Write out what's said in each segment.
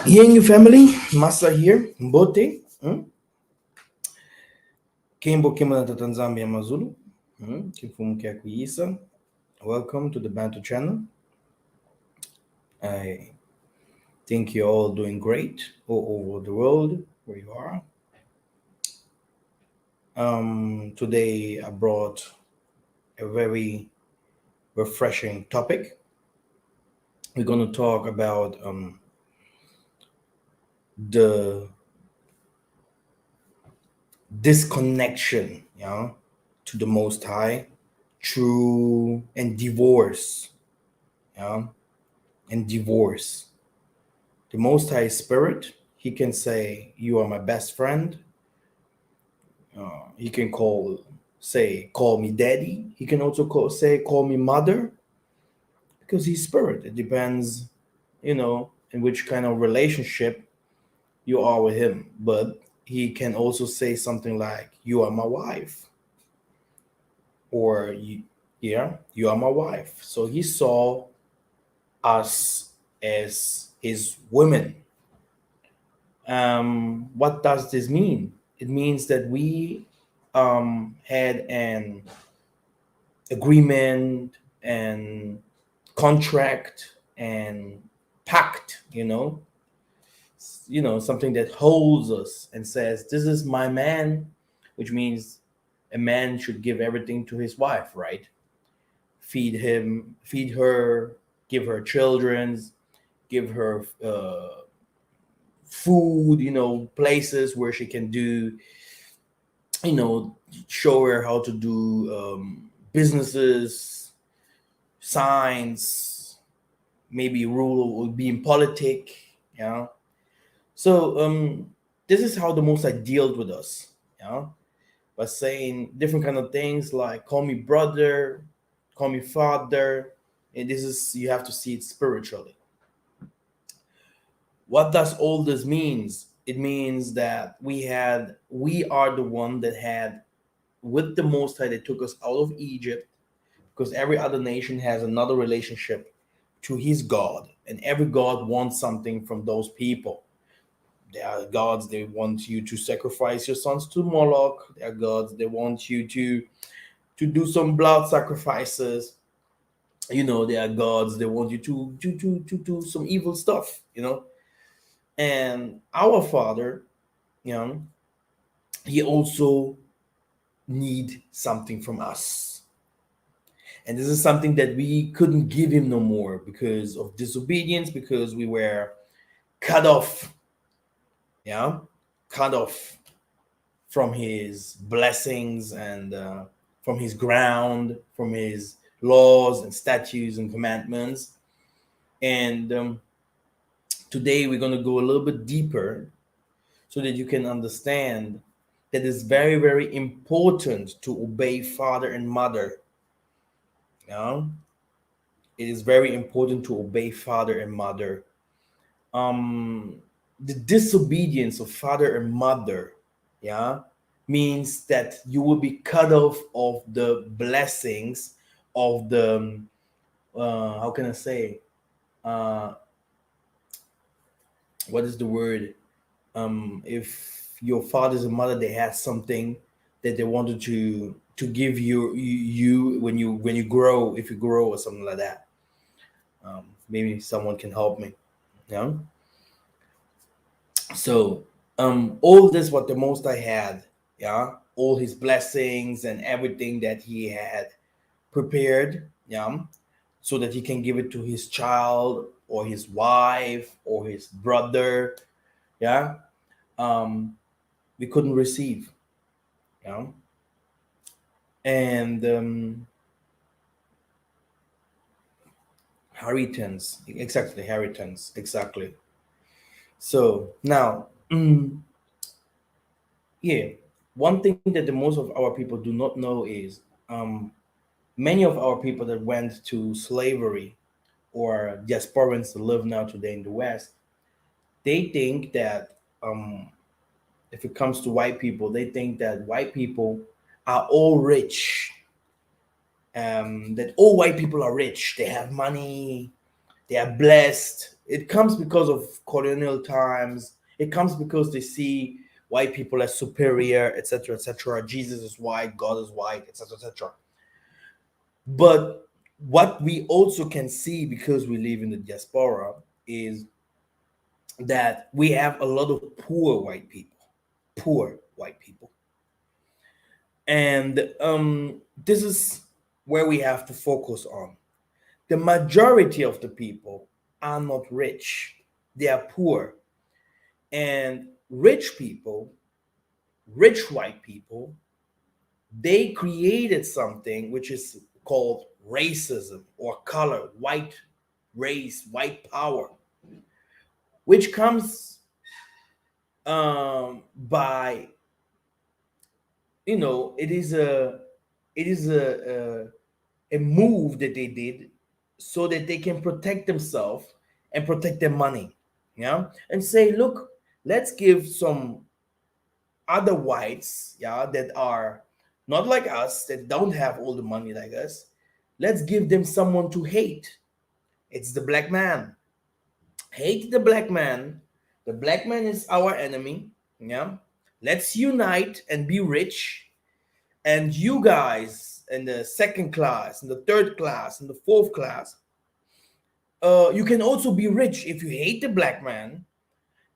Yengu family, Massa here, Mbote. Kimbo Kimana Tanzania Mazulu. Kifumukia Kuisa. Welcome to the Bantu channel. I think you're all doing great all over the world where you are. Today I brought a very refreshing topic. We're going to talk about the disconnection, to the Most High, true and divorce, and divorce. The Most High Spirit, He can say, "You are my best friend." He can call me daddy. He can also call me mother, because He's Spirit. It depends, in which kind of relationship you are with Him. But He can also say something like, "You are my wife," or "You are my wife." So He saw us as His women. What does this mean? It means that we had an agreement and contract and pact, something that holds us and says, "This is my man," which means a man should give everything to his wife, right? Feed him, feed her, give her children's, give her food, places where she can do, show her how to do businesses, science, maybe rule or be in politic, So this is how the Most High dealt with us, by saying different kind of things like, "Call me brother, call me father," and you have to see it spiritually. What does all this means? It means that we are the one that had with the Most High that took us out of Egypt, because every other nation has another relationship to his God, and every God wants something from those people. There are gods they want you to sacrifice your sons to Moloch. There are gods they want you to do some blood sacrifices. There are gods they want you to do some evil stuff. And our Father, He also need something from us. And this is something that we couldn't give Him no more because of disobedience, because we were cut off, cut off from His blessings and from His ground, from His laws and statutes and commandments. And today we're going to go a little bit deeper so that you can understand that it's very, very important to obey father and mother. It is very important to obey father and mother. The disobedience of father and mother, means that you will be cut off of the blessings of the how can I say, what is the word, if your fathers and mother, they had something that they wanted to give you when you grow, if you grow or something like that. Maybe someone can help me. So all this what the Most I had, all His blessings and everything that He had prepared, so that He can give it to His child or His wife or His brother, we couldn't receive, and inheritance, exactly. So now, one thing that the most of our people do not know is, many of our people that went to slavery or diasporans that live now today in the West, they think that, if it comes to white people, they think that white people are all rich, that all white people are rich. They have money, they are blessed, It comes because of colonial times. It comes because they see white people as superior, etc., etc. Jesus is white, God is white, etc., etc. But what we also can see, because we live in the diaspora, is that we have a lot of poor white people, and this is where we have to focus on. The majority of the people are not rich; they are poor, and rich people, rich white people, they created something which is called racism or color, white race, white power, which comes by, it is a move that they did so that they can protect themselves and protect their money, yeah, and say, look, let's give some other whites, yeah, that are not like us, that don't have all the money like us, let's give them someone to hate. It's the black man. Hate the black man. The black man is our enemy, yeah. Let's unite and be rich, and you guys in the second class, in the third class, in the fourth class, you can also be rich if you hate the black man,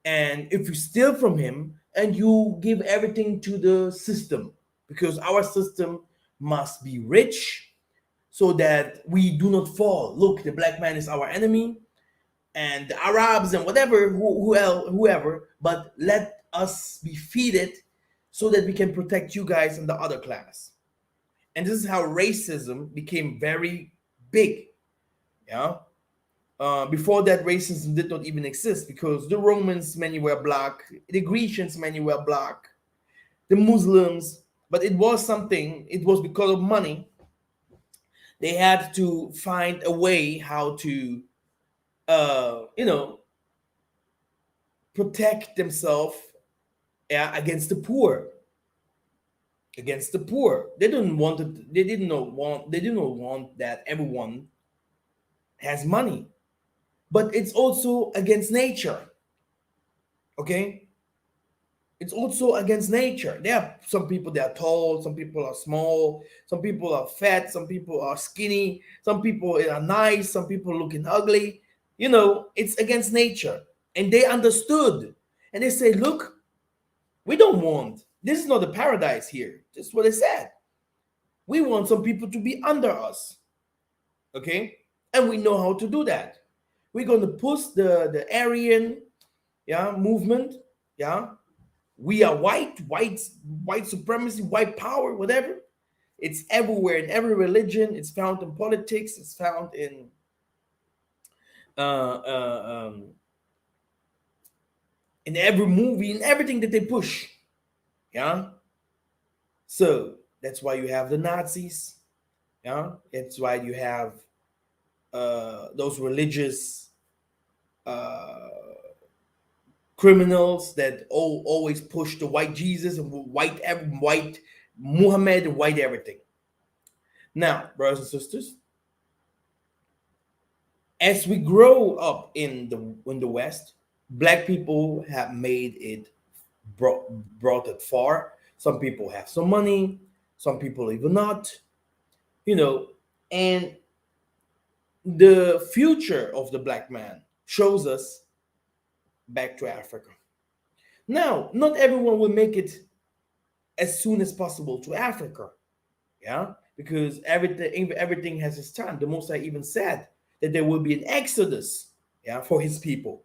and if you steal from him and you give everything to the system, because our system must be rich so that we do not fall. Look, the black man is our enemy, and the Arabs and whatever, whoever, but let us be feeded so that we can protect you guys in the other class. And this is how racism became very big. Yeah. Before that, racism did not even exist, because the Romans, many were black, the Grecians, many were black, the Muslims, but it was something, it was because of money. They had to find a way how to, you know, protect themselves, yeah, against the poor. Against the poor. They didn't want it, they did not want that everyone has money. But it's also against nature. Okay? It's also against nature. There are some people that are tall, some people are small, some people are fat, some people are skinny, some people are nice, some people looking ugly. It's against nature. And they understood. And they say, look, we don't want, this is not the paradise here. Just what they said. We want some people to be under us. Okay? And we know how to do that. We're going to push the Aryan, yeah, movement, yeah. We are white supremacy, white power, whatever. It's everywhere in every religion. It's found in politics. It's found uh, uh, um, in every movie, in everything that they push. Yeah. So that's why you have the Nazis. Yeah. That's why you have those religious uh, criminals that always push the white Jesus and white Muhammad and white everything. Now, brothers and sisters, as we grow up in the West, black people have made it, brought it far. Some people have some money, some people even not, you know, and the future of the black man shows us back to Africa. Now, not everyone will make it as soon as possible to Africa, yeah, because everything has its time. The Most High even said that there will be an exodus, yeah, for His people,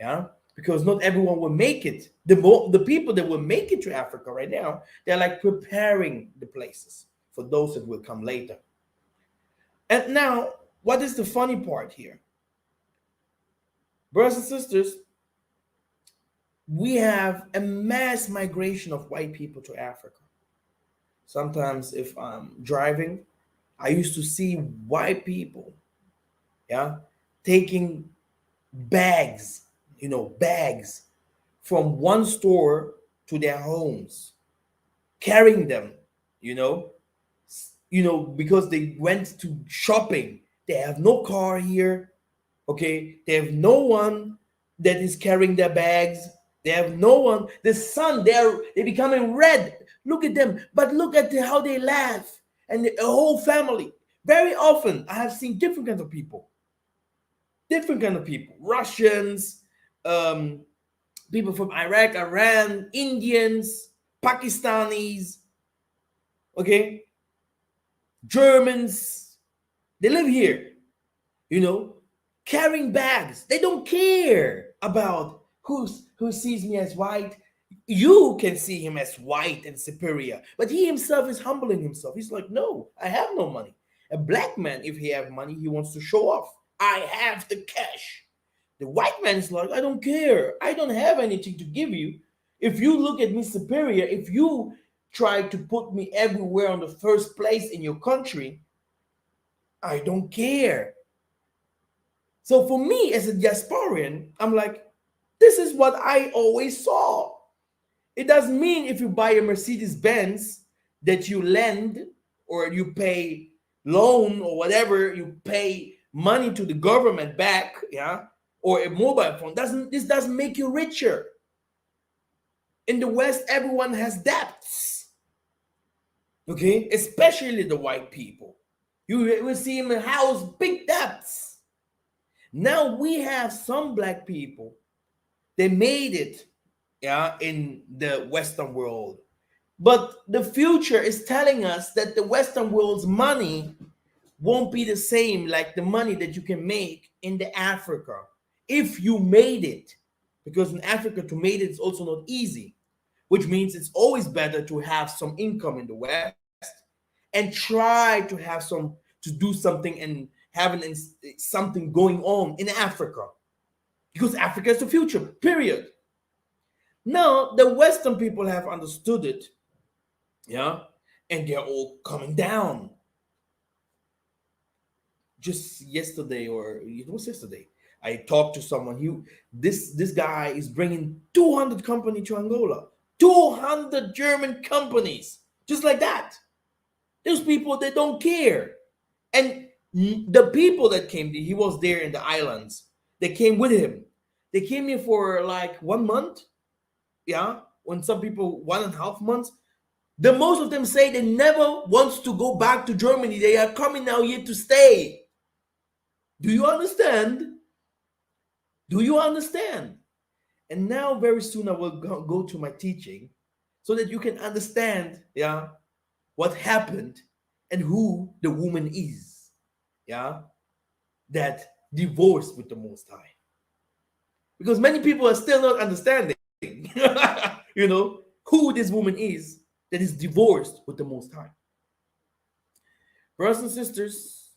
yeah, because not everyone will make it. The people that will make it to Africa right now, they're like preparing the places for those that will come later. And now, what is the funny part here, brothers and sisters? We have a mass migration of white people to Africa. Sometimes, if I'm driving, I used to see white people, yeah, taking bags, bags from one store to their homes, carrying them, you know, because they went to shopping. They have no car here. Okay, they have no one that is carrying their bags. They have no one. The sun, they're becoming red. Look at them, but look at how they laugh, and the whole family. Very often, I have seen different kinds of people. Different kind of people. Russians, um, people from Iraq, Iran, Indians, Pakistanis. Okay, Germans. They live here. You know, carrying bags. They don't care about who sees me as white. You can see him as white and superior, but he himself is humbling himself. He's like, no, I have no money. A black man, if he have money, he wants to show off. I have the cash. The white man is like, I don't care. I don't have anything to give you. If you look at me superior, if you try to put me everywhere on the first place in your country, I don't care. So for me as a diasporian, I'm like, this is what I always saw. It doesn't mean if you buy a Mercedes Benz that you lend or you pay loan or whatever, you pay money to the government back, yeah, or a mobile phone. This doesn't make you richer. In the West, everyone has debts. Okay, especially the white people. You will see in the house big debts. Now we have some black people. They made it, yeah, in the Western world. But the future is telling us that the Western world's money won't be the same like the money that you can make in the Africa if you made it. Because in Africa, to make it is also not easy, which means it's always better to have some income in the West and try to have to do something and having something going on in Africa. Because Africa is the future, period. Now, the Western people have understood it, yeah, and they're all coming down. Just yesterday, or it was yesterday, I talked to someone. This guy is bringing 200 company to Angola, 200 German companies, just like that. There's people that don't care, and the people that came, he was there in the islands. They came with him. They came here for like 1 month, yeah. When some people 1.5 months, the most of them say they never wants to go back to Germany. They are coming now here to stay. Do you understand? Do you understand? And now very soon I will go to my teaching so that you can understand, yeah, what happened and who the woman is, yeah, that divorced with the Most High. Because many people are still not understanding, you know, who this woman is that is divorced with the Most High. Brothers and sisters,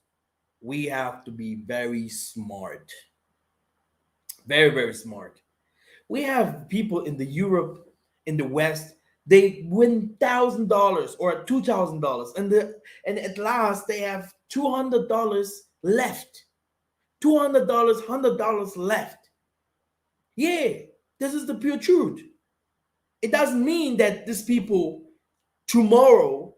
we have to be very smart. Very, very smart. We have people in the Europe, in the West, they win $1,000 or $2,000, and at last they have $200 left. $200, $100 left. Yeah, this is the pure truth. It doesn't mean that these people tomorrow,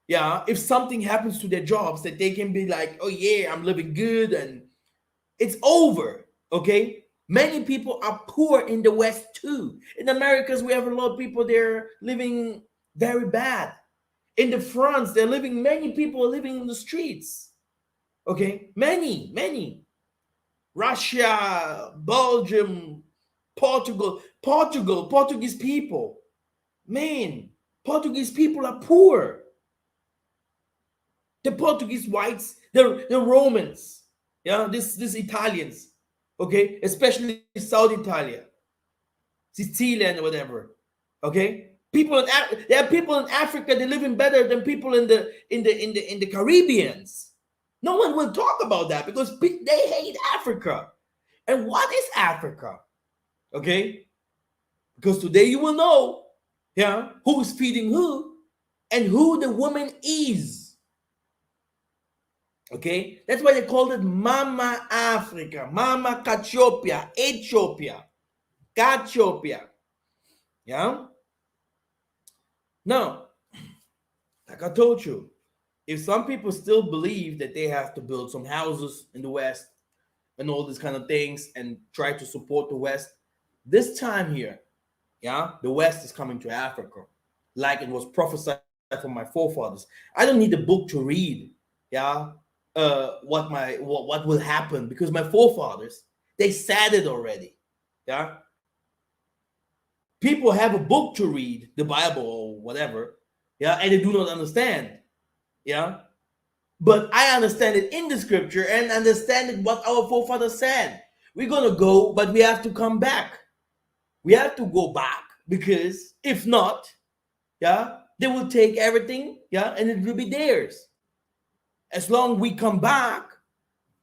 yeah, if something happens to their jobs, that they can be like, oh yeah, I'm living good and it's over. Okay, many people are poor in the West too. In Americas, we have a lot of people there living very bad. In the France, many people are living in the streets. Okay, many. Russia, Belgium, Portuguese people. Man, Portuguese people are poor. The Portuguese whites, the Romans, yeah, this Italians, okay, especially South Italia, Sicilian, whatever, okay. There are people in Africa that living better than people in the Caribbeans. No one will talk about that because they hate Africa. And what is Africa? Okay, because today you will know, yeah, who is feeding who and who the woman is. Okay, that's why they called it Mama Africa, Mama Ethiopia, Ethiopia. Yeah. Now, like I told you, if some people still believe that they have to build some houses in the West, and all these kind of things and try to support the West. This time here, yeah, the West is coming to Africa, like it was prophesied from my forefathers. I don't need a book to read, yeah, what will happen, because my forefathers, they said it already, yeah. People have a book to read, the Bible or whatever, yeah, and they do not understand, yeah. But I understand it in the scripture and understand it what our forefathers said. We're gonna go, but we have to come back. We have to go back, because if not, yeah, they will take everything, yeah, and it will be theirs. As long we come back,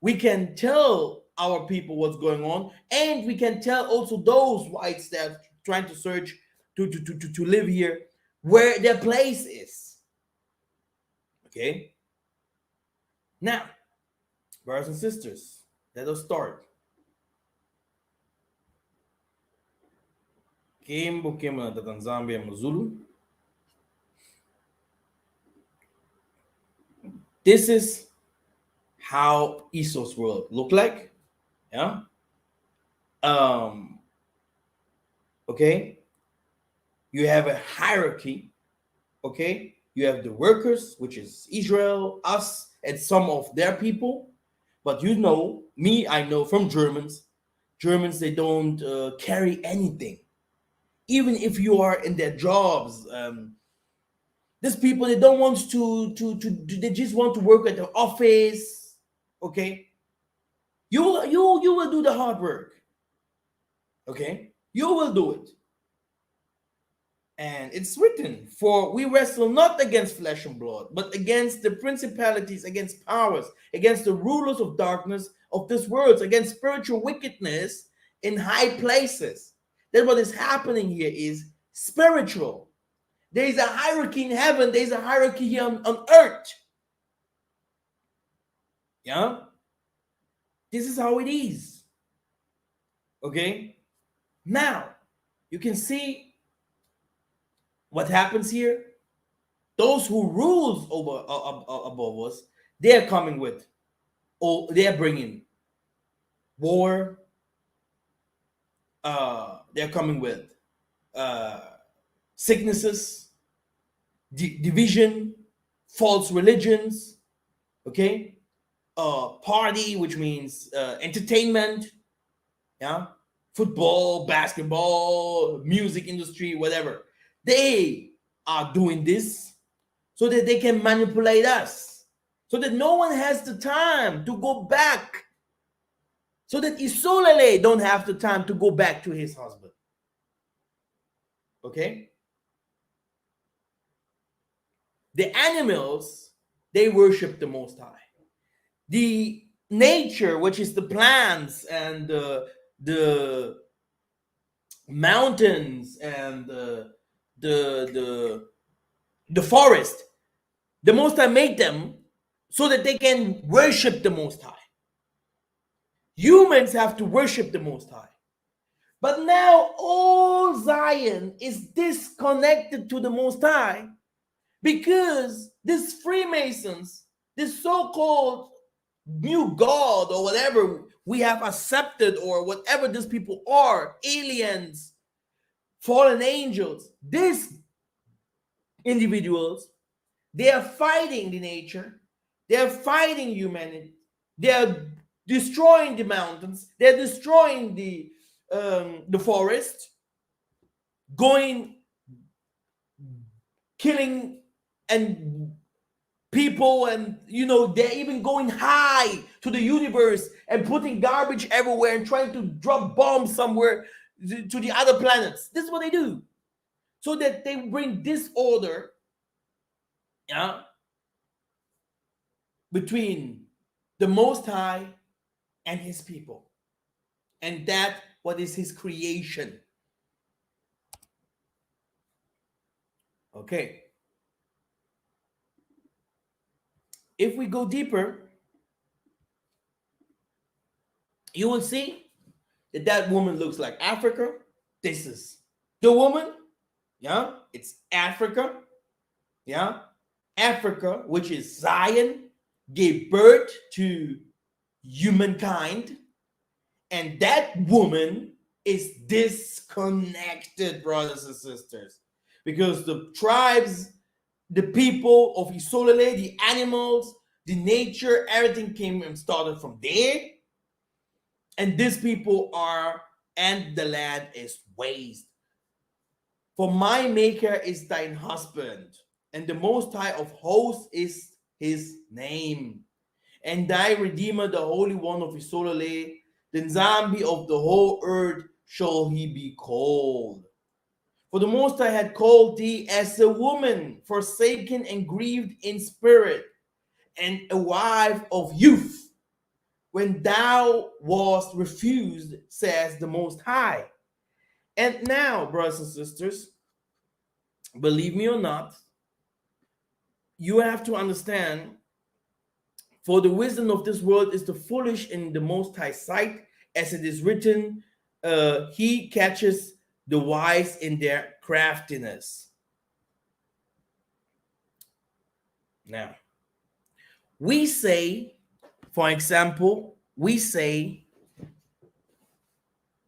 we can tell our people what's going on, and we can tell also those whites that are trying to search to live here where their place is. Okay. Now, brothers and sisters, let us start. Kimbo na Tanzania Mzulu. This is how Esau's world look like. Yeah. Okay. You have a hierarchy. Okay. You have the workers, which is Israel, us, and some of their people. But you know, me, I know from Germans, they don't carry anything. Even if you are in their jobs, these people, they don't want to they just want to work at the office. Okay, you will do the hard work. Okay, you will do it. And it's written, for we wrestle not against flesh and blood, but against the principalities, against powers, against the rulers of darkness of this world, against spiritual wickedness in high places. Then what is happening here is spiritual. There is a hierarchy in heaven, there is a hierarchy here on earth. Yeah? This is how it is. Okay? Now, you can see what happens here. Those who rules over above us, they are coming with, they are bringing war. They're coming with sicknesses, division, false religions. Okay, party, which means entertainment. Yeah, football, basketball, music industry, whatever. They are doing this so that they can manipulate us, so that no one has the time to go back, so that Isolele don't have the time to go back to his husband. Okay? The animals, they worship the Most High. The nature, which is the plants and the mountains and the forest, the Most High made them so that they can worship the Most High. Humans have to worship the Most High. But now all Zion is disconnected to the Most High, because these Freemasons, this so-called new God or whatever we have accepted, or whatever these people are, aliens, fallen angels, these individuals, they are fighting the nature, they are fighting humanity, they are destroying the mountains, they're destroying the forest, going, killing and people, and they're even going high to the universe and putting garbage everywhere and trying to drop bombs somewhere to the other planets. This is what they do, so that they bring disorder, yeah, between the Most High and his people, and that what is his creation. Okay, if we go deeper, you will see that woman looks like Africa. This is the woman, yeah, it's Africa, yeah. Africa, which is Zion, gave birth to humankind, And that woman is disconnected, brothers and sisters, because the tribes, the people of Isolele, the animals, the nature, everything came and started from there. And these people are, and the land is waste. For my maker is thine husband, and the Most High of hosts is his name. And thy Redeemer, the Holy One of Isolele, the Nzambi of the whole earth shall he be called. For the Most High had called thee as a woman, forsaken and grieved in spirit, and a wife of youth, when thou wast refused, says the Most High. And now, brothers and sisters, believe me or not, you have to understand, for the wisdom of this world is the foolish in the Most High sight, as it is written, he catches the wise in their craftiness. Now, we say, for example, we say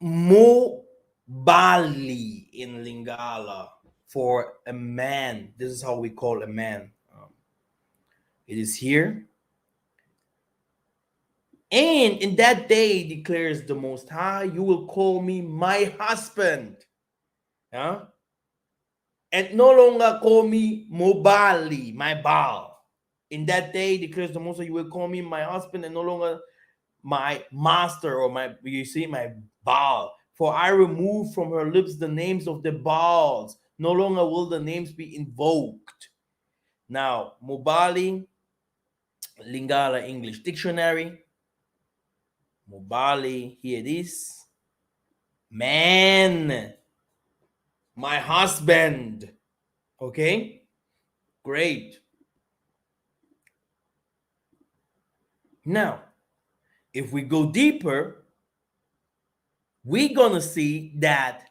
Mobali in Lingala for a man. This is how we call a man. It is here. And in that day declares the Most High, you will call me my husband. Yeah? And no longer call me Mobali, my Baal. In that day declares the Most High, you will call me my husband and no longer my master or my, you see, my Baal. For I remove from her lips the names of the Baals. No longer will the names be invoked. Now, Mobali, Lingala English Dictionary. Mobali, here it is. Man, my husband. Okay, great. Now, if we go deeper, we're gonna see that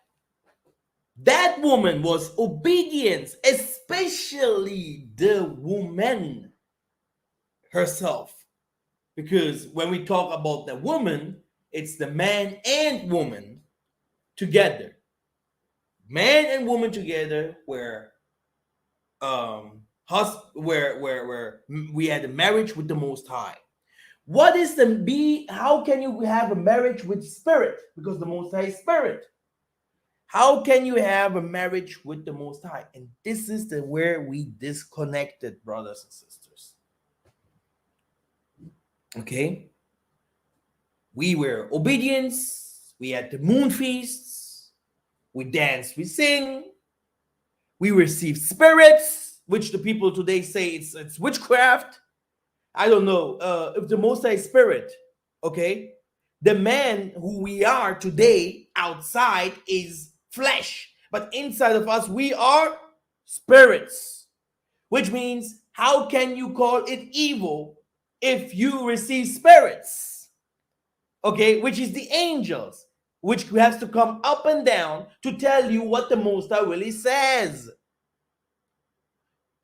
that woman was obedience, especially the woman herself. Because when we talk about the woman, it's the man and woman together. Man and woman together, where where we had a marriage with the Most High. What is the be? How can you have a marriage with spirit? Because the Most High is spirit. How can you have a marriage with the Most High? And this is the where we disconnected, brothers and sisters. Okay, we were obedience. We had the moon feasts. We danced. We sing. We received spirits, which the people today say it's witchcraft. I don't know if the Most High Spirit, okay, the man who we are today outside is flesh, but inside of us we are spirits, which means how can you call it evil if you receive spirits, okay, which is the angels, which has to come up and down to tell you what the Most High really says.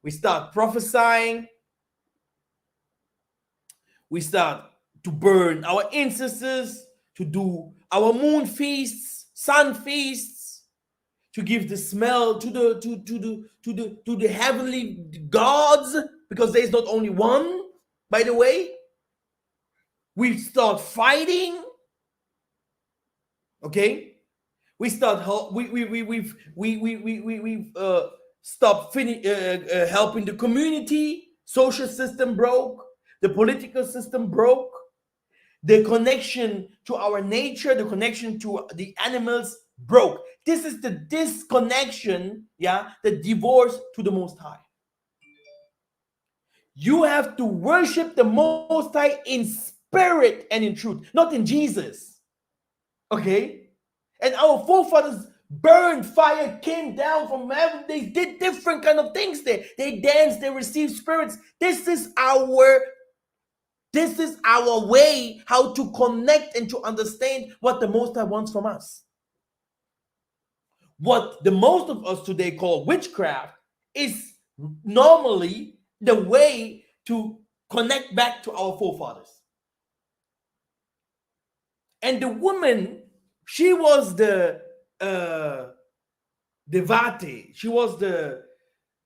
We start prophesying. We start to burn our ancestors, to do our moon feasts, sun feasts, to give the smell to the heavenly gods, because there is not only one, by the way. We start fighting. Okay, we start we've stopped helping the community. Social system broke. The political system broke. The connection to our nature, the connection to the animals broke. This is the disconnection, yeah, the divorce to the Most High. You have to worship the Most High in spirit and in truth, not in Jesus. Okay? And our forefathers burned, fire came down from heaven. They did different kind of things there. They danced, they received spirits. This is our way how to connect and to understand what the Most High wants from us. What the most of us today call witchcraft is normally the way to connect back to our forefathers. And the woman, she was the devate. She was the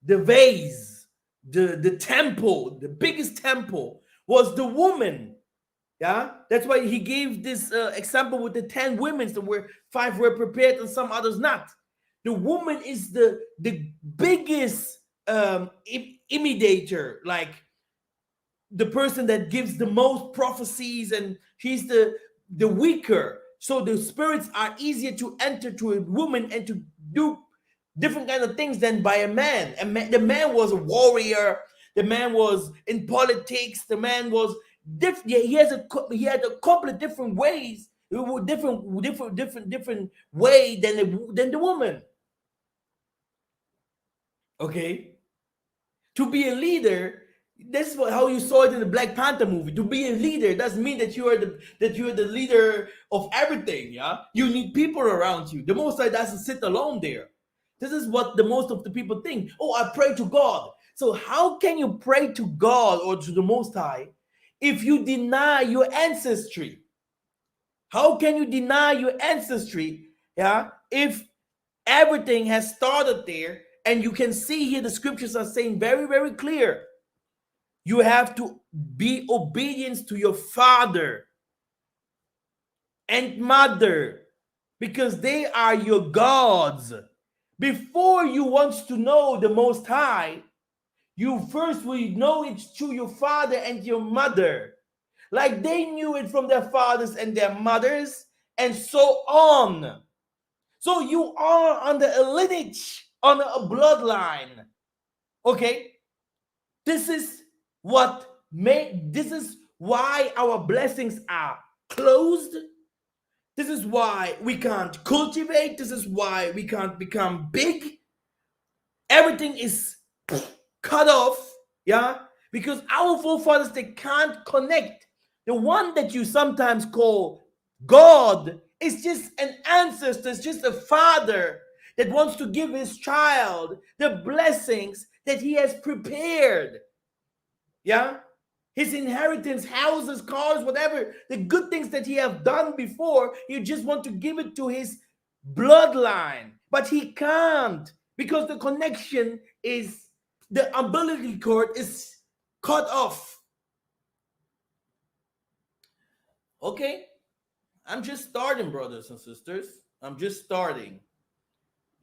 vase, the temple, the biggest temple was the woman. Yeah, that's why he gave this example with the 10 women, so where 5 were prepared and some others not. The woman is the biggest imitator, like the person that gives the most prophecies, and she's the weaker. So the spirits are easier to enter to a woman and to do different kind of things than by a man. The man was a warrior. The man was in politics. The man was different. Yeah, he had a couple of different ways. Different way than the woman. Okay, to be a leader, this is how you saw it in the Black Panther movie. To be a leader doesn't mean that you are the leader of everything. Yeah, you need people around you. The Most High doesn't sit alone there. This is what the most of the people think. Oh, I pray to God. So how can you pray to God or to the Most High if you deny your ancestry? How can you deny your ancestry? Yeah, if everything has started there, and you can see here the scriptures are saying very, very clear. You have to be obedient to your father and mother because they are your gods. Before you want to know the Most High, you first will know it through your father and your mother. Like they knew it from their fathers and their mothers, and so on. So you are under a lineage, on a bloodline. Okay? This is why our blessings are closed. This is why we can't cultivate. This is why we can't become big. Everything is cut off, yeah? Because our forefathers, they can't connect. The one that you sometimes call God is just an ancestor, it's just a father that wants to give his child the blessings that he has prepared. Yeah, his inheritance, houses, cars, whatever, the good things that he have done before, you just want to give it to his bloodline, but he can't because the connection is, the umbilical cord is cut off. Okay, I'm just starting, brothers and sisters. I'm just starting.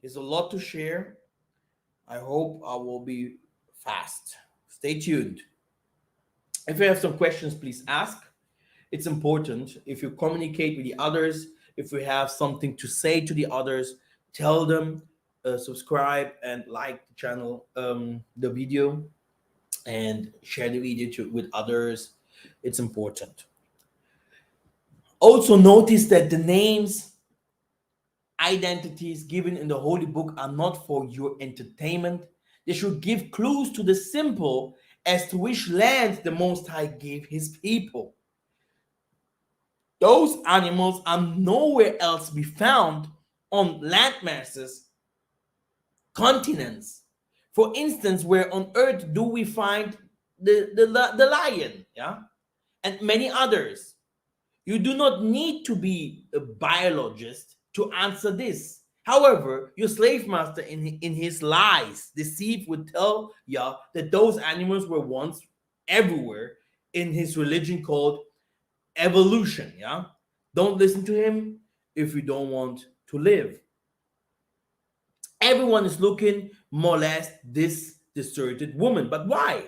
There's a lot to share. I hope I will be fast. Stay tuned. If you have some questions, please ask. It's important. If you communicate with the others, if you have something to say to the others, tell them, subscribe and like the channel, the video, and share the video with others. It's important. Also notice that the names, identities given in the Holy Book are not for your entertainment. They should give clues to the simple as to which land the Most High gave his people. Those animals are nowhere else to be found on landmasses, continents. For instance, where on earth do we find the lion, yeah, and many others? You do not need to be a biologist to answer this. However, your slave master in his lies, deceit, would tell you that those animals were once everywhere in his religion called evolution. Yeah, don't listen to him if you don't want to live. Everyone is looking more or less this deserted woman, but why?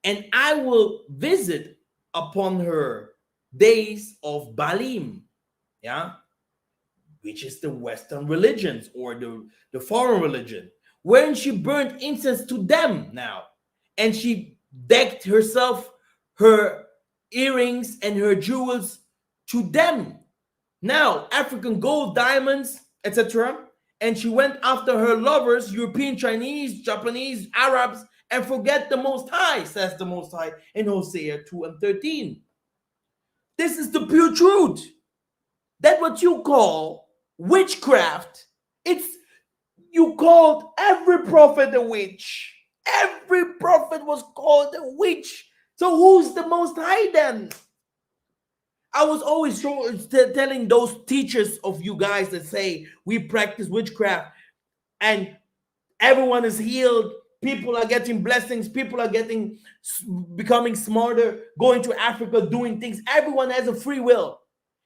And I will visit upon her days of Baalim, yeah, which is the Western religions or the foreign religion, when she burned incense to them now, and she decked herself, her earrings and her jewels to them. Now, African gold, diamonds, etc. And she went after her lovers, European, Chinese, Japanese, Arabs, and forget the Most High, says the Most High in Hosea 2 and 13. This is the pure truth. That what you call witchcraft. It's, you called every prophet a witch. Every prophet was called a witch. So who's the Most High then? I was always telling those teachers of you guys that say we practice witchcraft and everyone is healed, people are getting blessings, people are becoming smarter, going to Africa, doing things. Everyone has a free will.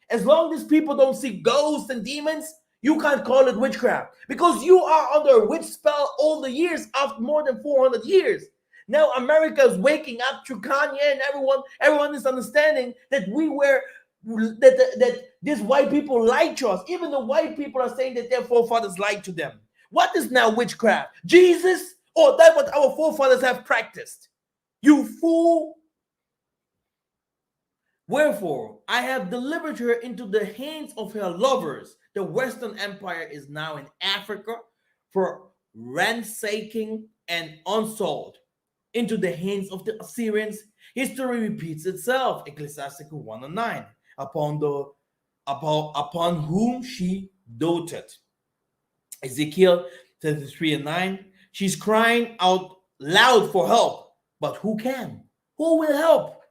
As long as people don't see ghosts and demons, you can't call it witchcraft because you are under a witch spell all the years, after more than 400 years. Now America is waking up through Kanye, and everyone is understanding that that these white people lied to us. Even the white people are saying that their forefathers lied to them. What is now witchcraft? Jesus, or that what our forefathers have practiced? You fool. Wherefore, I have delivered her into the hands of her lovers. The Western Empire is now in Africa for ransacking and unsold. Into the hands of the Assyrians, history repeats itself. Ecclesiasticus 1 and 9. Upon whom she doted. Ezekiel 33 and 9. She's crying out loud for help. But who can? Who will help?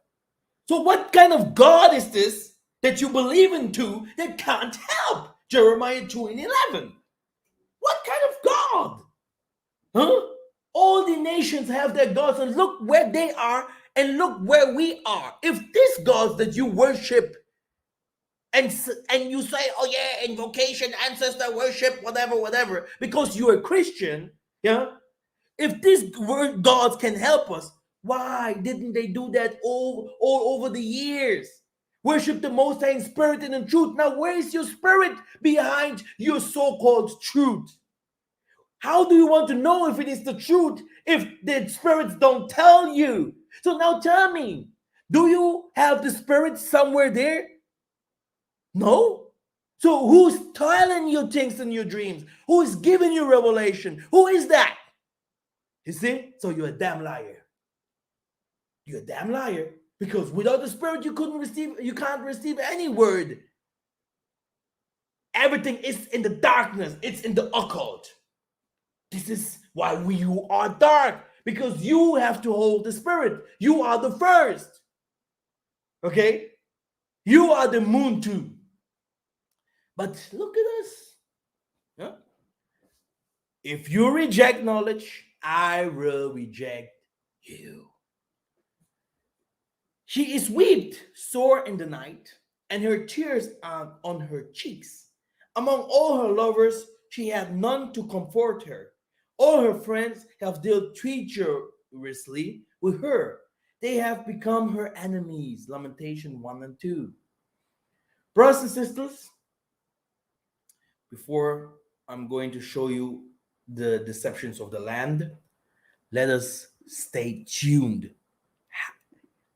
So what kind of God is this that you believe into that can't help? Jeremiah 2 and 11. What kind of God? Huh? All the nations have their gods, and look where they are and look where we are. If these gods that you worship and you say, oh yeah, invocation, ancestor worship, whatever, because you're a Christian, yeah, if these gods can help us, why didn't they do that all over the years? Worship the Most High in spirit and in truth. Now, where is your spirit behind your so-called truth? How do you want to know if it is the truth if the spirits don't tell you? So now tell me, do you have the spirit somewhere there? No. So who's telling you things in your dreams? Who is giving you revelation? Who is that? You see? So you're a damn liar. You're a damn liar. Because without the spirit, you can't receive any word. Everything is in the darkness. It's in the occult. This is why you are dark. Because you have to hold the spirit. You are the first. Okay? You are the moon too. But look at us. Huh? If you reject knowledge, I will reject you. She is wept sore in the night, and her tears are on her cheeks. Among all her lovers, she had none to comfort her. All her friends have dealt treacherously with her. They have become her enemies. Lamentation 1 and 2. Brothers and sisters, before I'm going to show you the deceptions of the land, let us stay tuned.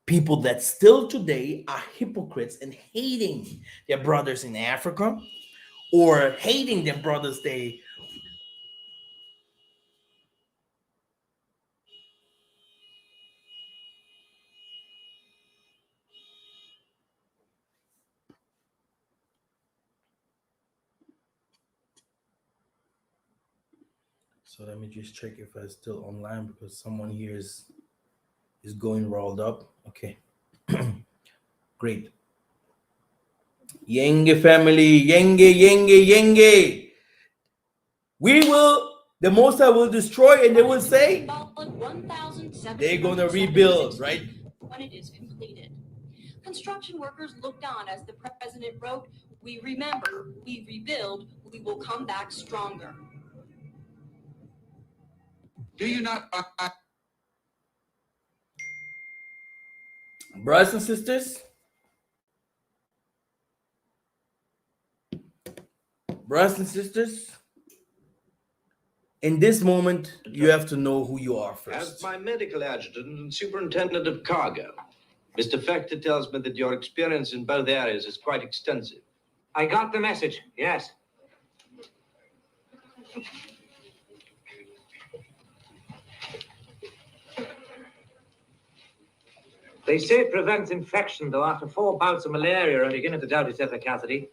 People that still today are hypocrites and hating their brothers in Africa, or hating their brothers So let me just check if I'm still online, because someone here is going rolled up. Okay. Great. Yenge family, yenge. The Most High will destroy, and they will say they're going to rebuild, right? When it is completed. Construction workers looked on as the president wrote, "We remember, we rebuild, we will come back stronger." Do you not? Brothers and sisters, in this moment, you have to know who you are first. As my medical adjutant and superintendent of cargo, Mr. Fechter tells me that your experience in both areas is quite extensive. I got the message, yes. They say it prevents infection, though after 4 bouts of malaria, I'm beginning to doubt its efficacy.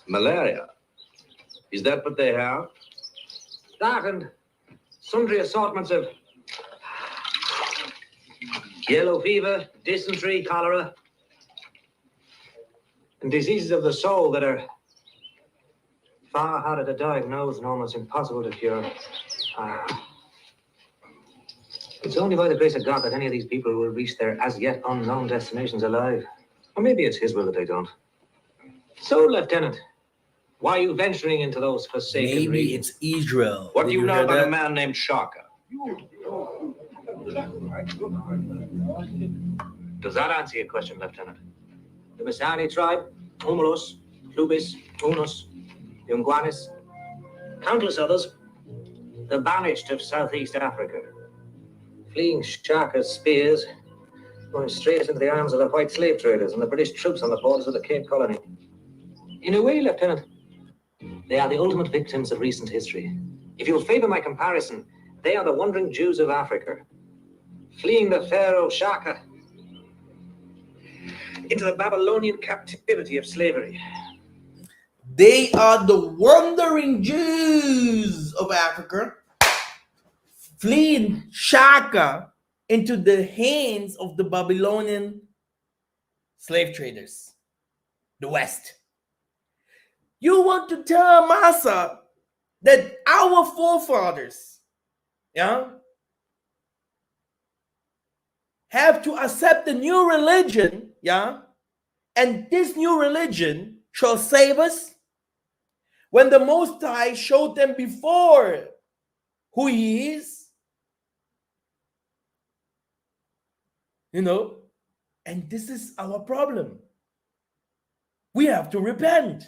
Malaria? Is that what they have? That and sundry assortments of yellow fever, dysentery, cholera. and diseases of the soul that are far harder to diagnose and almost impossible to cure. It's only by the grace of God that any of these people will reach their as yet unknown destinations alive. Or maybe it's his will that they don't. So, Lieutenant, why are you venturing into those forsaken Maybe regions? it's Israel. What Did do you know hear about that? a man named Shaka? Does that answer your question, Lieutenant? The Masani tribe, Humulus, Lubis, Unus, Yunguanis, countless others, the banished of Southeast Africa, fleeing Shaka's spears, going straight into the arms of the white slave traders and the British troops on the borders of the Cape Colony. In a way, Lieutenant, they are the ultimate victims of recent history. If you'll favor my comparison, they are the wandering Jews of Africa, fleeing the Pharaoh Shaka into the Babylonian captivity of slavery. They are the wandering Jews of Africa, fleeing Shaka into the hands of the Babylonian slave traders, the West. You want to tell MASSA that our forefathers, yeah, have to accept the new religion, yeah, and this new religion shall save us, when the Most High showed them before who he is, you know, and this is our problem. We have to repent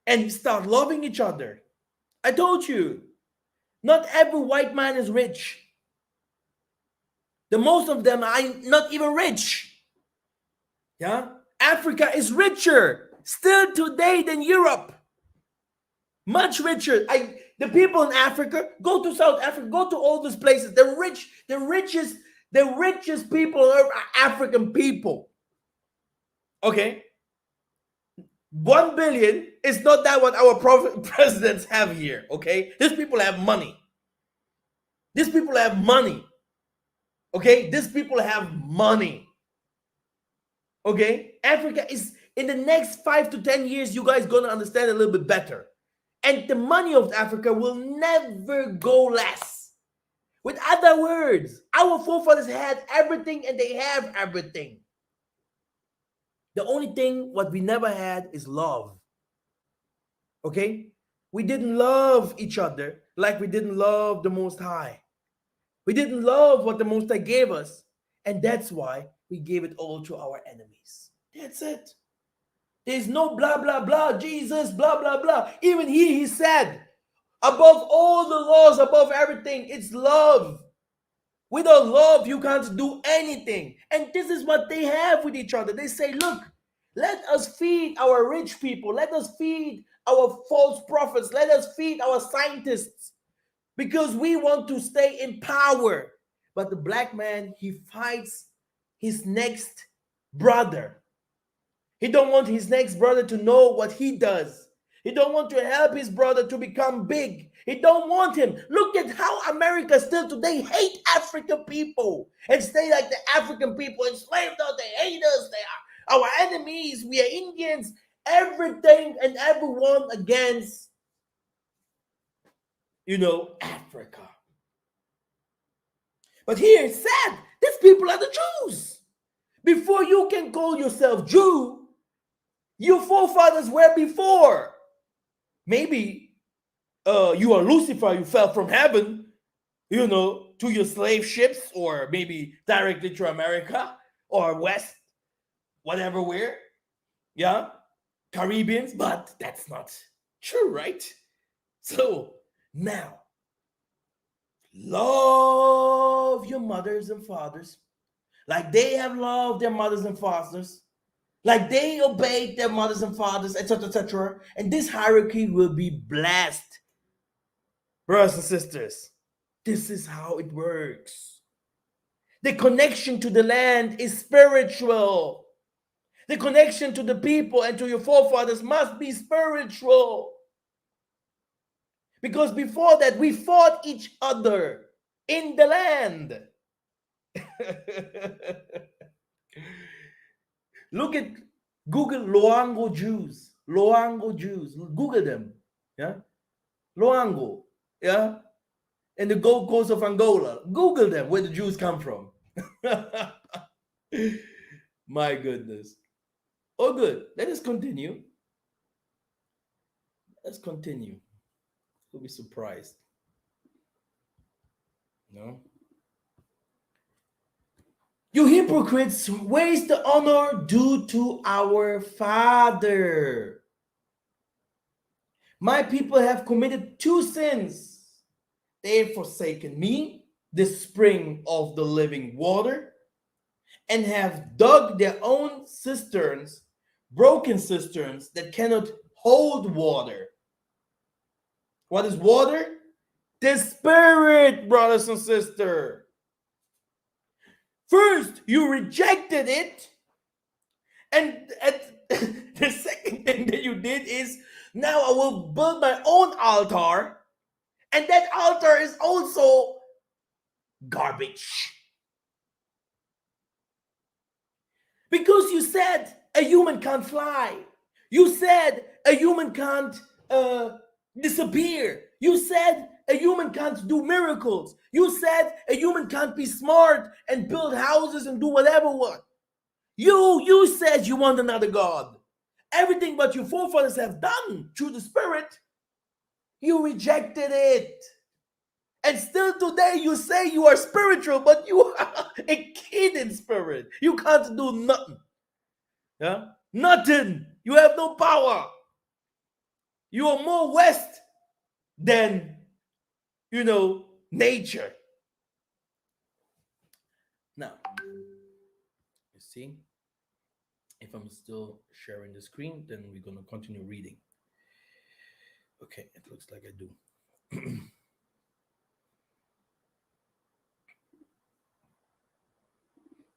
and start loving each other. I told you, not every white man is rich. The most of them are not even rich. Yeah, Africa is richer still today than Europe. Much richer. The people in Africa, go to South Africa, go to all those places. The richest people are African people. Okay, 1 billion is not that what our presidents have here. Okay, these people have money. These people have money. Okay, these people have money. Okay, Africa is, in the next 5 to 10 years, you guys gonna understand a little bit better. And the money of Africa will never go less. With other words, our forefathers had everything and they have everything. The only thing what we never had is love. Okay? We didn't love each other like we didn't love the Most High. We didn't love what the Most High gave us. And that's why we gave it all to our enemies. That's it. There's no blah, blah, blah, Jesus, blah, blah, blah. Even he said, above all the laws, above everything, it's love. Without love, you can't do anything. And this is what they have with each other. They say, look, let us feed our rich people. Let us feed our false prophets. Let us feed our scientists. Because we want to stay in power. But the black man, he fights his next brother. He don't want his next brother to know what he does. He don't want to help his brother to become big. He don't want him. Look at how America still today hate African people and stay like the African people enslaved us. They hate us. They are our enemies. We are Indians. Everything and everyone against, Africa. But here it's sad. These people are the Jews. Before you can call yourself Jew, your forefathers were before. Maybe you are Lucifer, you fell from heaven, to your slave ships, or maybe directly to America or West, whatever where, yeah, Caribbeans, but that's not true, right? So now, love your mothers and fathers like they have loved their mothers and fathers, like they obeyed their mothers and fathers, etc., etc. And this hierarchy will be blessed. Brothers and sisters, this is how it works. The connection to the land is spiritual. The connection to the people and to your forefathers must be spiritual. Because before that, we fought each other in the land. Look at Google Loango Jews. Loango Jews. Google them. Yeah. Loango. Yeah. And the Gold Coast of Angola. Google them, where the Jews come from. My goodness. Oh, good. Let us continue. Let's continue. You'll be surprised. No? You hypocrites, waste the honor due to our Father. My people have committed two sins. They have forsaken me, the spring of the living water, and have dug their own cisterns, broken cisterns that cannot hold water. What is water? The Spirit, brothers and sisters. First, you rejected it, and the second thing that you did is, now I will build my own altar, and that altar is also garbage. Because you said a human can't fly. You said a human can't disappear. You said a human can't do miracles. You said a human can't be smart and build houses and do whatever what. You said you want another God. Everything what your forefathers have done through the Spirit, you rejected it. And still today you say you are spiritual, but you are a kid in spirit. You can't do nothing. Yeah? Nothing. You have no power. You are more West than, nature. Now, you see, if I'm still sharing the screen, then we're going to continue reading. Okay, it looks like I do.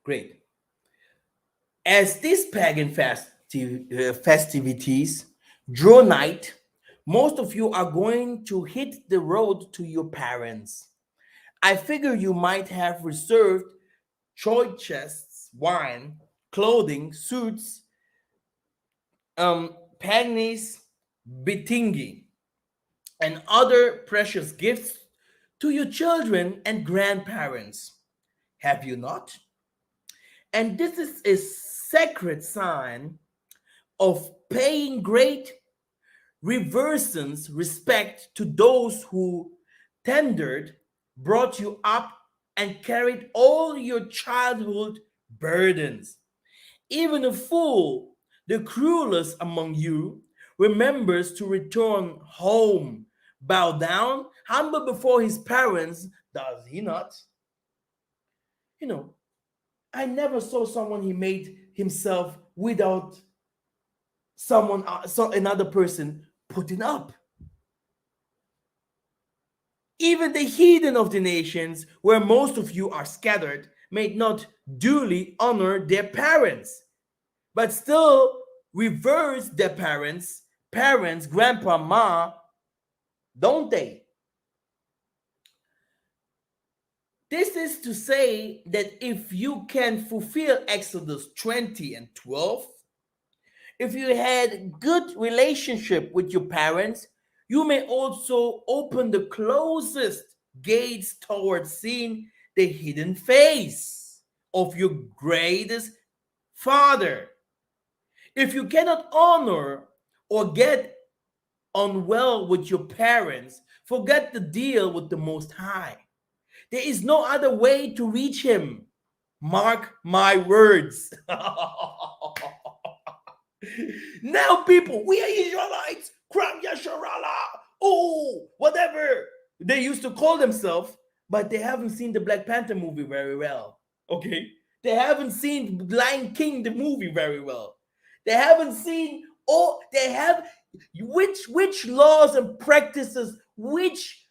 Great. As these pagan festivities draw night, most of you are going to hit the road to your parents. I figure you might have reserved choice chests, wine, clothing, suits, pannies, bitingi, and other precious gifts to your children and grandparents. Have you not? And this is a sacred sign of paying great reverence, respect to those who tendered, brought you up, and carried all your childhood burdens. Even a fool, the cruelest among you, remembers to return home, bow down, humble before his parents, does he not? I never saw someone he made himself without another person putting up. Even the heathen of the nations, where most of you are scattered, may not duly honor their parents, but still reverse their parents, grandpa, ma, don't they? This is to say that if you can fulfill Exodus 20 and 12, if you had good relationship with your parents, you may also open the closest gates towards seeing the hidden face of your greatest Father. If you cannot honor or get on well with your parents, forget the deal with the Most High. There is no other way to reach him. Mark my words. Now, people, we are Israelites. Kram Yasharala. Oh, whatever they used to call themselves, but they haven't seen the Black Panther movie very well. Okay? They haven't seen Lion King, the movie, very well. They haven't seen which laws and practices, which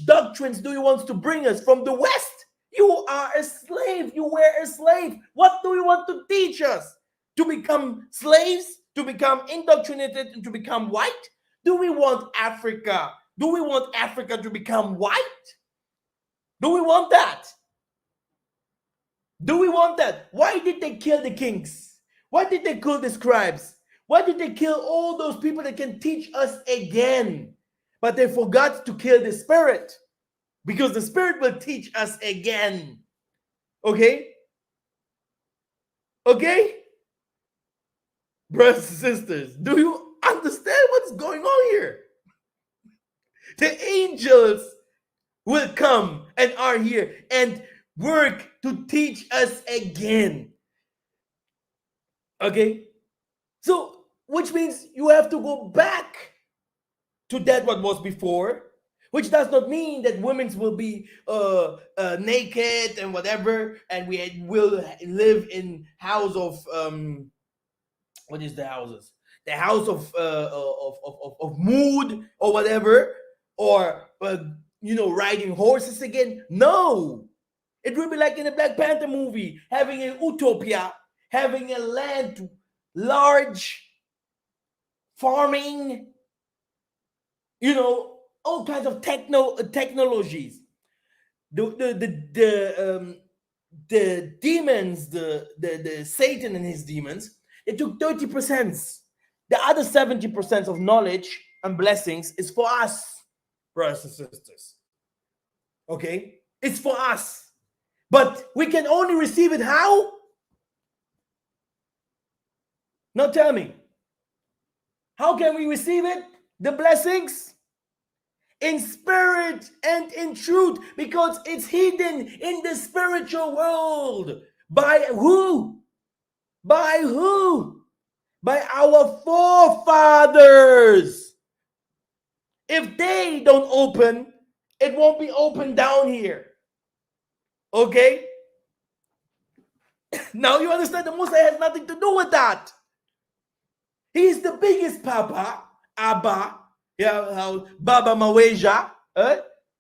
doctrines do you want to bring us from the West? You are a slave. You were a slave. What do you want to teach us? To become slaves? To become indoctrinated and to become white? Do we want Africa? Do we want Africa to become white? Do we want that? Do we want that? Why did they kill the kings? Why did they kill the scribes? Why did they kill all those people that can teach us again? But they forgot to kill the spirit, because the spirit will teach us again. Okay? Okay? Brothers and sisters, do you understand what's going on here? The angels will come and are here and work to teach us again. Okay? So, which means you have to go back to that what was before, which does not mean that women will be naked and whatever, and we will live in house of what is the houses? The house of mood or whatever, or riding horses again. No, it will be like in the Black Panther movie, having an utopia, having a land, large farming, all kinds of technologies. The demons, the Satan and his demons, it took 30%. The other 70% of knowledge and blessings is for us, brothers and sisters. Okay? It's for us. But we can only receive it how? Now tell me. How can we receive it? The blessings? In spirit and in truth, because it's hidden in the spiritual world. By who? By who? By our forefathers. If they don't open, it won't be open down here. Okay? Now you understand the Most High has nothing to do with that. He's the biggest Papa, Abba, how Baba Maweja.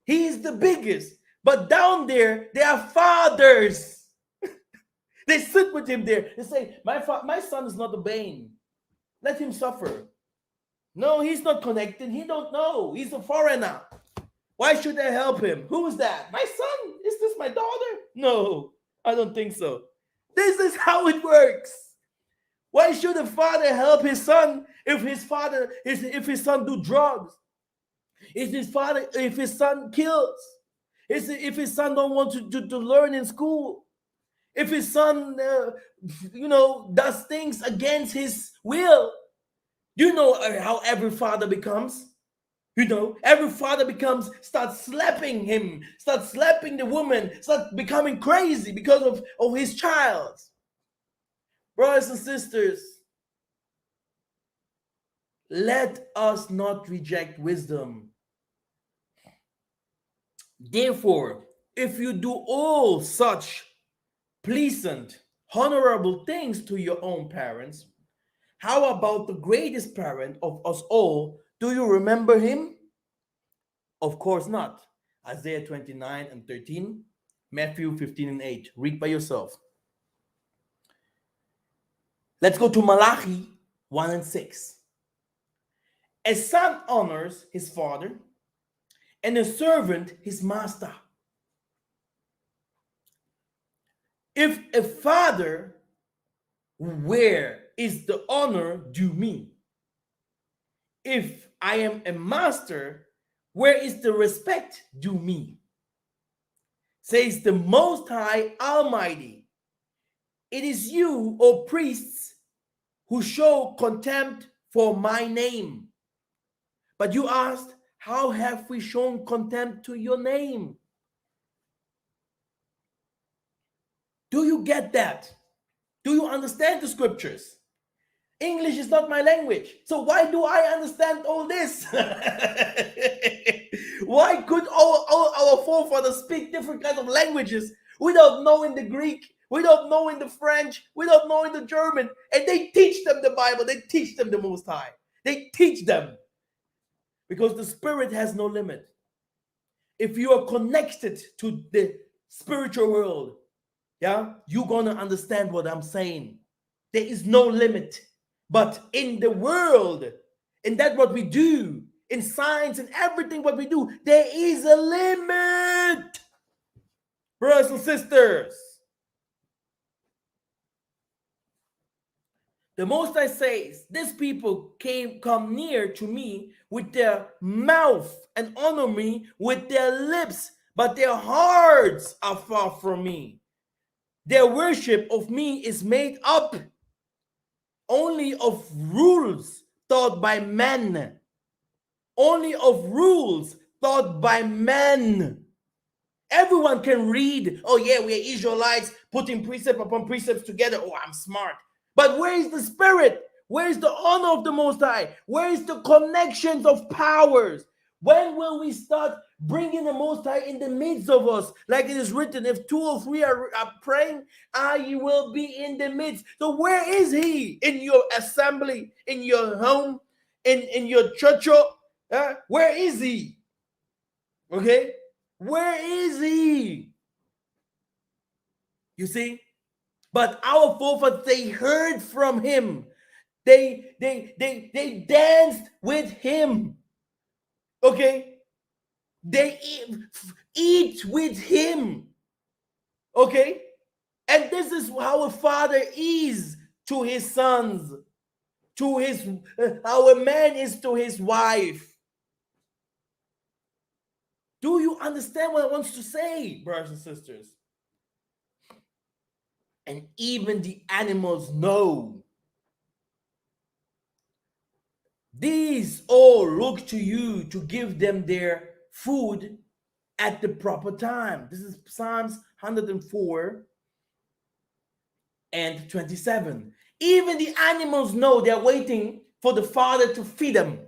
He's the biggest. But down there, they are fathers. They sit with him there. They say, my son is not obeying. Let him suffer. No, he's not connected. He don't know. He's a foreigner. Why should I help him? Who is that? My son? Is this my daughter? No, I don't think so. This is how it works. Why should a father help his son if his son do drugs? If his son kills? If his son don't want to learn in school? If his son does things against his will? You know how every father becomes. Every father starts slapping him, starts slapping the woman, starts becoming crazy because of his child. Brothers and sisters, let us not reject wisdom. Therefore, if you do all such pleasant, honorable things to your own parents, how about the greatest parent of us all? Do you remember him? Of course not. Isaiah 29 and 13, Matthew 15 and 8. Read by yourself. Let's go to Malachi 1 and 6. A son honors his father, and a servant his master. If a father, where is the honor due me? If I am a master, where is the respect due me? Says the Most High Almighty, it is you, O priests, who show contempt for my name. But you asked, how have we shown contempt to your name? Do you get that? Do you understand the scriptures? English is not my language. So why do I understand all this? Why could all our forefathers speak different kinds of languages without knowing the Greek, without knowing the French, without knowing the German? And they teach them the Bible. They teach them the Most High. They teach them. Because the spirit has no limit. If you are connected to the spiritual world, you're going to understand what I'm saying. There is no limit. But in the world, in that what we do, in science and everything what we do, there is a limit. Brothers and sisters. The Most High says, these people come near to me with their mouth and honor me with their lips, but their hearts are far from me. Their worship of me is made up only of rules taught by men. Only of rules taught by men. Everyone can read, oh yeah, we are Israelites, putting precept upon precepts together. Oh, I'm smart. But where is the spirit? Where is the honor of the Most High? Where is the connections of powers? When will we start bringing the Most High in the midst of us? Like it is written, if 2 or 3 are praying, I will be in the midst. So where is he? In your assembly, in your home, in your church? Where is he? Okay? Where is he? You see? But our forefathers, they heard from him. They danced with him. Okay? They eat with him. Okay? And this is how a father is to his sons. To his how a man is to his wife. Do you understand what I want to say, brothers and sisters? And even the animals know. These all look to you to give them their food at the proper time. This is Psalms 104 and 27. Even the animals know they're waiting for the father to feed them.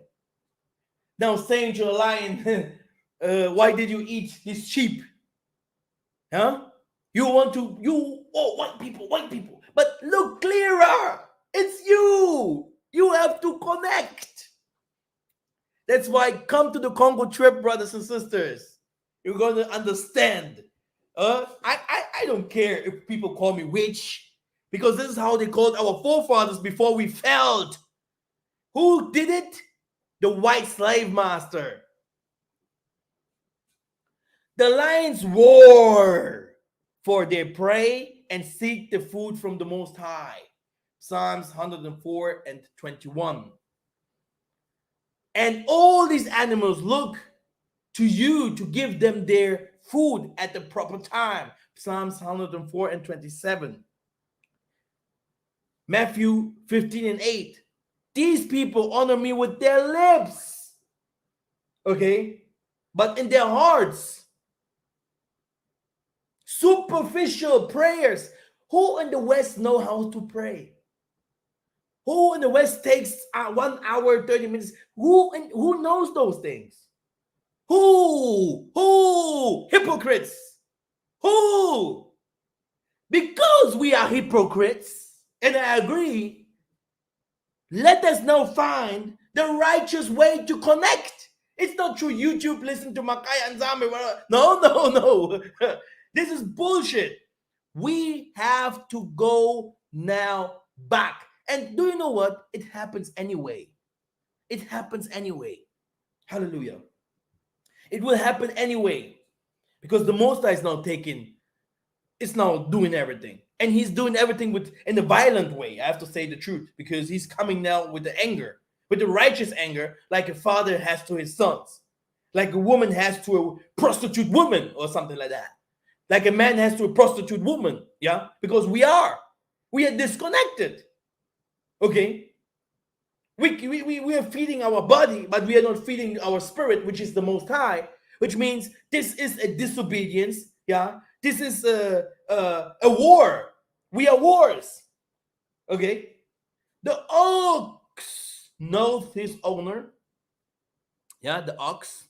Now saying to a lion, why did you eat this sheep? Huh? White people. But look clearer. It's you. You have to connect. That's why come to the Congo trip, brothers and sisters. You're going to understand. I don't care if people call me witch, because this is how they called our forefathers before we fell. Who did it? The white slave master. The lions roar for their prey and seek the food from the Most High. Psalms 104 and 21. And all these animals look to you to give them their food at the proper time. Psalms 104 and 27. Matthew 15 and 8. These people honor me with their lips. Okay? But in their hearts, superficial prayers. Who in the West know how to pray? Who in the West takes 1 hour, 30 minutes? Who knows those things? Who? Hypocrites. Who? Because we are hypocrites, and I agree, let us now find the righteous way to connect. It's not through YouTube, listen to MIKHAEL and Zami. No. This is bullshit. We have to go now back. And do you know what? It happens anyway. It happens anyway. Hallelujah. It will happen anyway. Because the Most High is now doing everything. And he's doing everything in a violent way. I have to say the truth. Because he's coming now with the anger. With the righteous anger, like a father has to his sons. Like a woman has to a prostitute woman or something like that. Like a man has to a prostitute woman. Yeah? Because we are disconnected. Okay? We are feeding our body, but we are not feeding our spirit, which is the Most High, which means this is a disobedience. Yeah? This is a war. We are wars. Okay? The ox knows his owner. Yeah, the ox.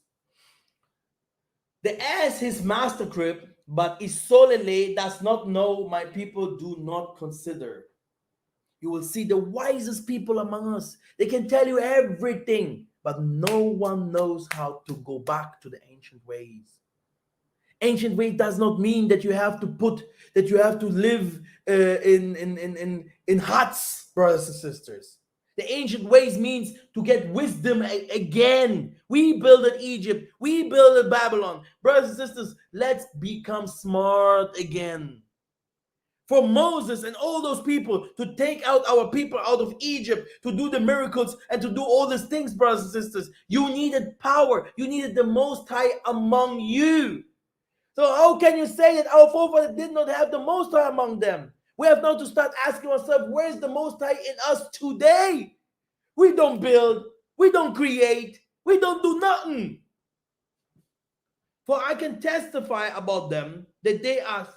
The ass his master crib, but his solely does not know, my people do not consider. You will see the wisest people among us. They can tell you everything, but no one knows how to go back to the ancient ways. Ancient way does not mean that you have to live in huts, brothers and sisters. The ancient ways means to get wisdom again. We built Egypt. We built Babylon. Brothers and sisters, let's become smart again. for Moses and all those people to take out our people out of Egypt, to do the miracles and to do all these things, brothers and sisters. You needed power. You needed the Most High among you. So how can you say that our forefathers did not have the Most High among them? We have now to start asking ourselves, where is the Most High in us today? We don't build. We don't create. We don't do nothing. For I can testify about them that they are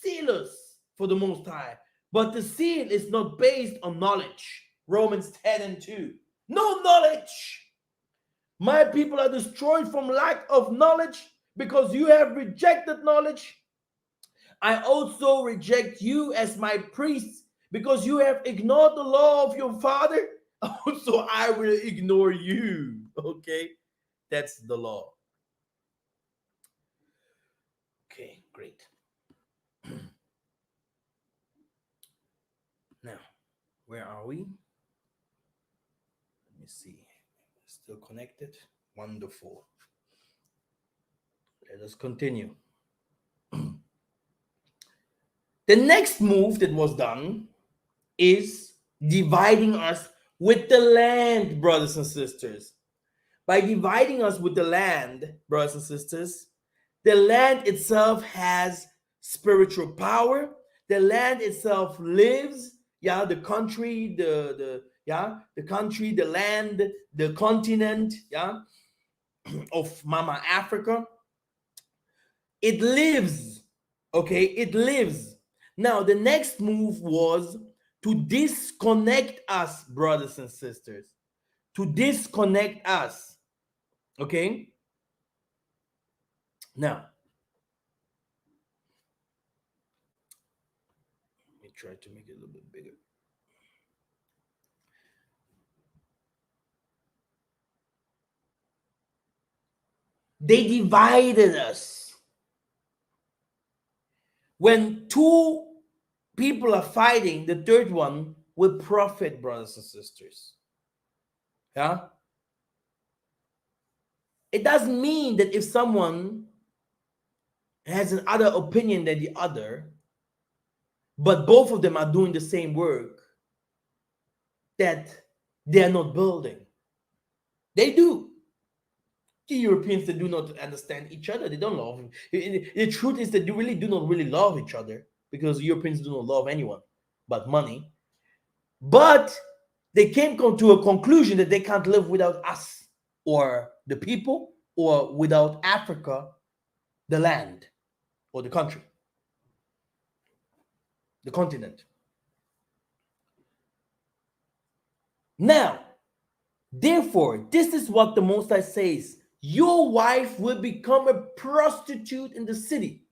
zealous for the Most High. But the zeal is not based on knowledge. Romans 10:2. No knowledge. My people are destroyed from lack of knowledge because you have rejected knowledge. I also reject you as my priest because you have ignored the law of your father. Also, I will ignore you. Okay, that's the law. Okay, great. Now, where are we? Let me see. Still connected? Wonderful. Let us continue. The next move that was done is dividing us with the land, brothers and sisters. By dividing us with the land, brothers and sisters, the land itself has spiritual power. The land itself lives. Yeah, the country, the country, the land, the continent, yeah, of Mama Africa. It lives. Okay, it lives. Now, the next move was to disconnect us, brothers and sisters. To disconnect us. Okay? Now, let me try to make it a little bit bigger. They divided us. When two people are fighting, the third one will profit, brothers and sisters. Yeah? It doesn't mean that if someone has an other opinion than the other, but both of them are doing the same work, that they are not building. They do. The Europeans, they do not understand each other. They don't love. The truth is that they really do not really love each other, because Europeans do not love anyone but money. But they came to a conclusion that they can't live without us, or the people, or without Africa, the land, or the country, the continent. Now, therefore, this is what the Most High says. Your wife will become a prostitute in the city,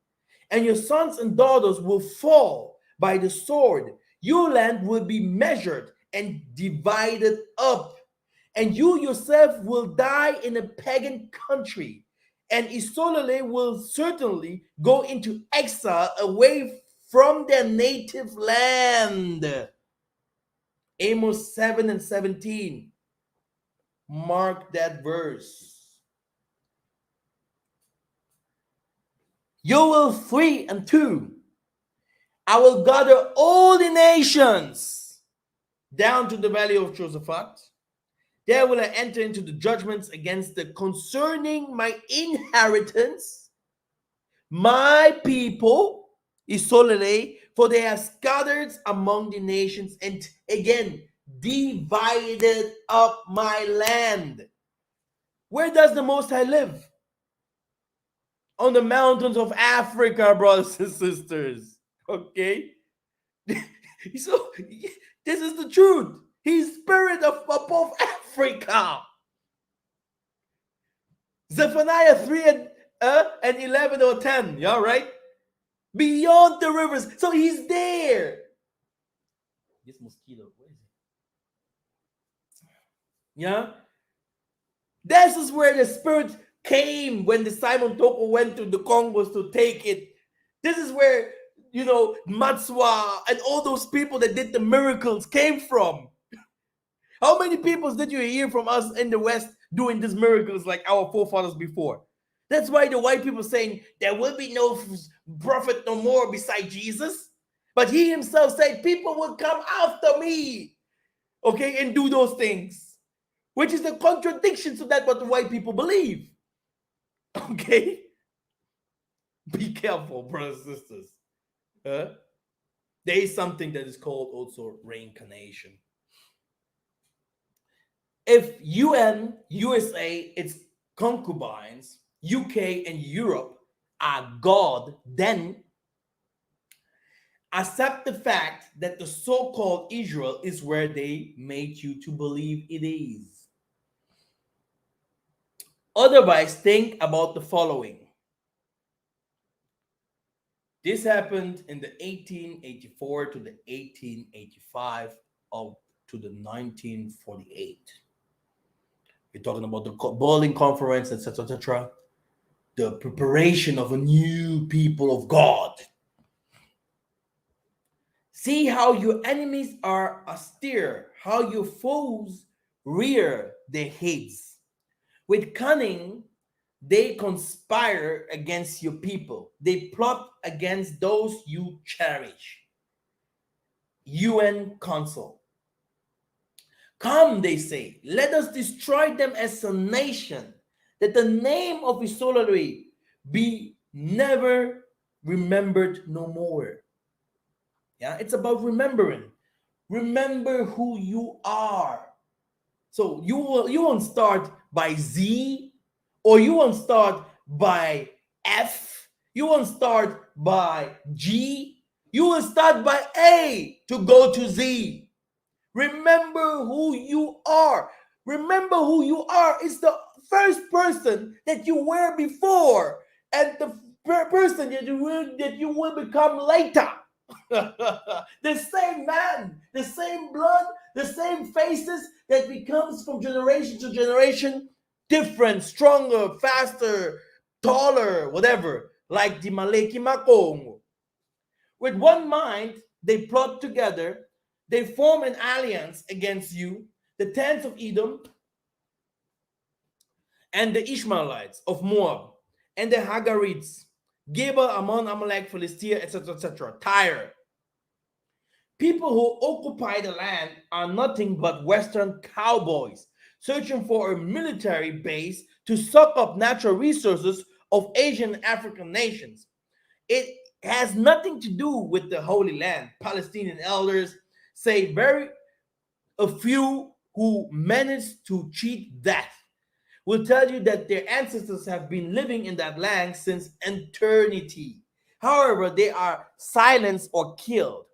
and your sons and daughters will fall by the sword. Your land will be measured and divided up, and you yourself will die in a pagan country, and Isolele will certainly go into exile away from their native land. Amos 7:17. Mark that verse. You will flee unto, I will gather all the nations down to the valley of Josaphat. There will I enter into the judgments against the concerning my inheritance, my people, Isolele, for they are scattered among the nations, and again divided up my land. Where does the Most High live? On the mountains of Africa, brothers and sisters. Okay? So, this is the truth. He's spirit above Africa. Zephaniah 3:11 or 10. Yeah, right? Beyond the rivers. So he's there. This mosquito, where is it? Yeah? This is where the spirit came when the Simon Toko went to the Congos to take it. This is where, Matswa and all those people that did the miracles came from. How many people did you hear from us in the West doing these miracles like our forefathers before? That's why the white people saying there will be no prophet no more beside Jesus. But he himself said, people will come after me, okay, and do those things, which is the contradiction to that what the white people believe. Okay? Be careful, brothers and sisters. There is something that is called also reincarnation. If UN, USA, its concubines, UK and Europe are God, then accept the fact that the so-called Israel is where they make you to believe it is. Otherwise, think about the following. This happened in the 1884 to the 1885 up to the 1948. We're talking about the Berlin Conference, etc., etc. The preparation of a new people of God. See how your enemies are austere, how your foes rear their heads. With cunning, they conspire against your people. They plot against those you cherish. UN Council. Come, they say, let us destroy them as a nation, that the name of isolatory be never remembered no more. Yeah, it's about remembering. Remember who you are. So you won't start by Z, or you won't start by F, you won't start by G, you will start by A to go to Z. Remember who you are. Remember who you are is the first person that you were before, and the person that you will become later. The same man, the same blood, the same faces that becomes from generation to generation different, stronger, faster, taller, whatever, like the Maleki Makongo. With one mind, they plot together, they form an alliance against you, the tents of Edom, and the Ishmaelites of Moab, and the Hagarites, Gebal, Ammon, Amalek, Philistia, etc., etc., Tyre. People who occupy the land are nothing but Western cowboys searching for a military base to suck up natural resources of Asian and African nations. It has nothing to do with the Holy Land. Palestinian elders say very a few who managed to cheat death will tell you that their ancestors have been living in that land since eternity. However, they are silenced or killed.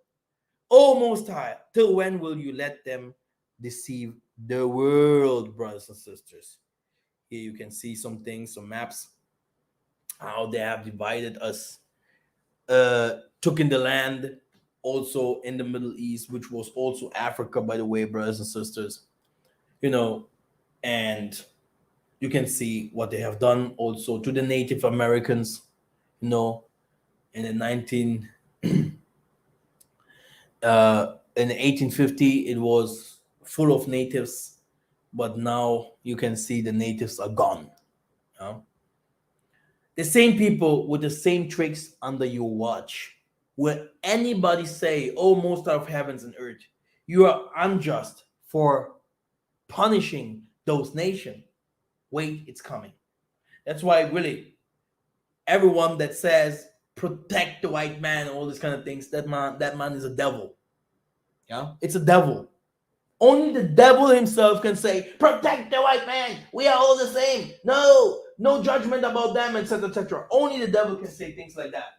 O Most High, till when will you let them deceive the world, brothers and sisters? Here you can see some things, some maps, how they have divided us, took in the land, also in the Middle East, which was also Africa, by the way, brothers and sisters. And you can see what they have done also to the Native Americans, in the 1850 it was full of natives, but now you can see the natives are gone. The same people with the same tricks under your watch. Will anybody say, oh, most of heavens and earth, you are unjust for punishing those nations? Wait, it's coming. That's why really everyone that says protect the white man and all these kind of things, that man is a devil. Yeah, it's a devil. Only the devil himself can say, protect the white man. We are all the same. No judgment about them, etc., etc. Only the devil can say things like that.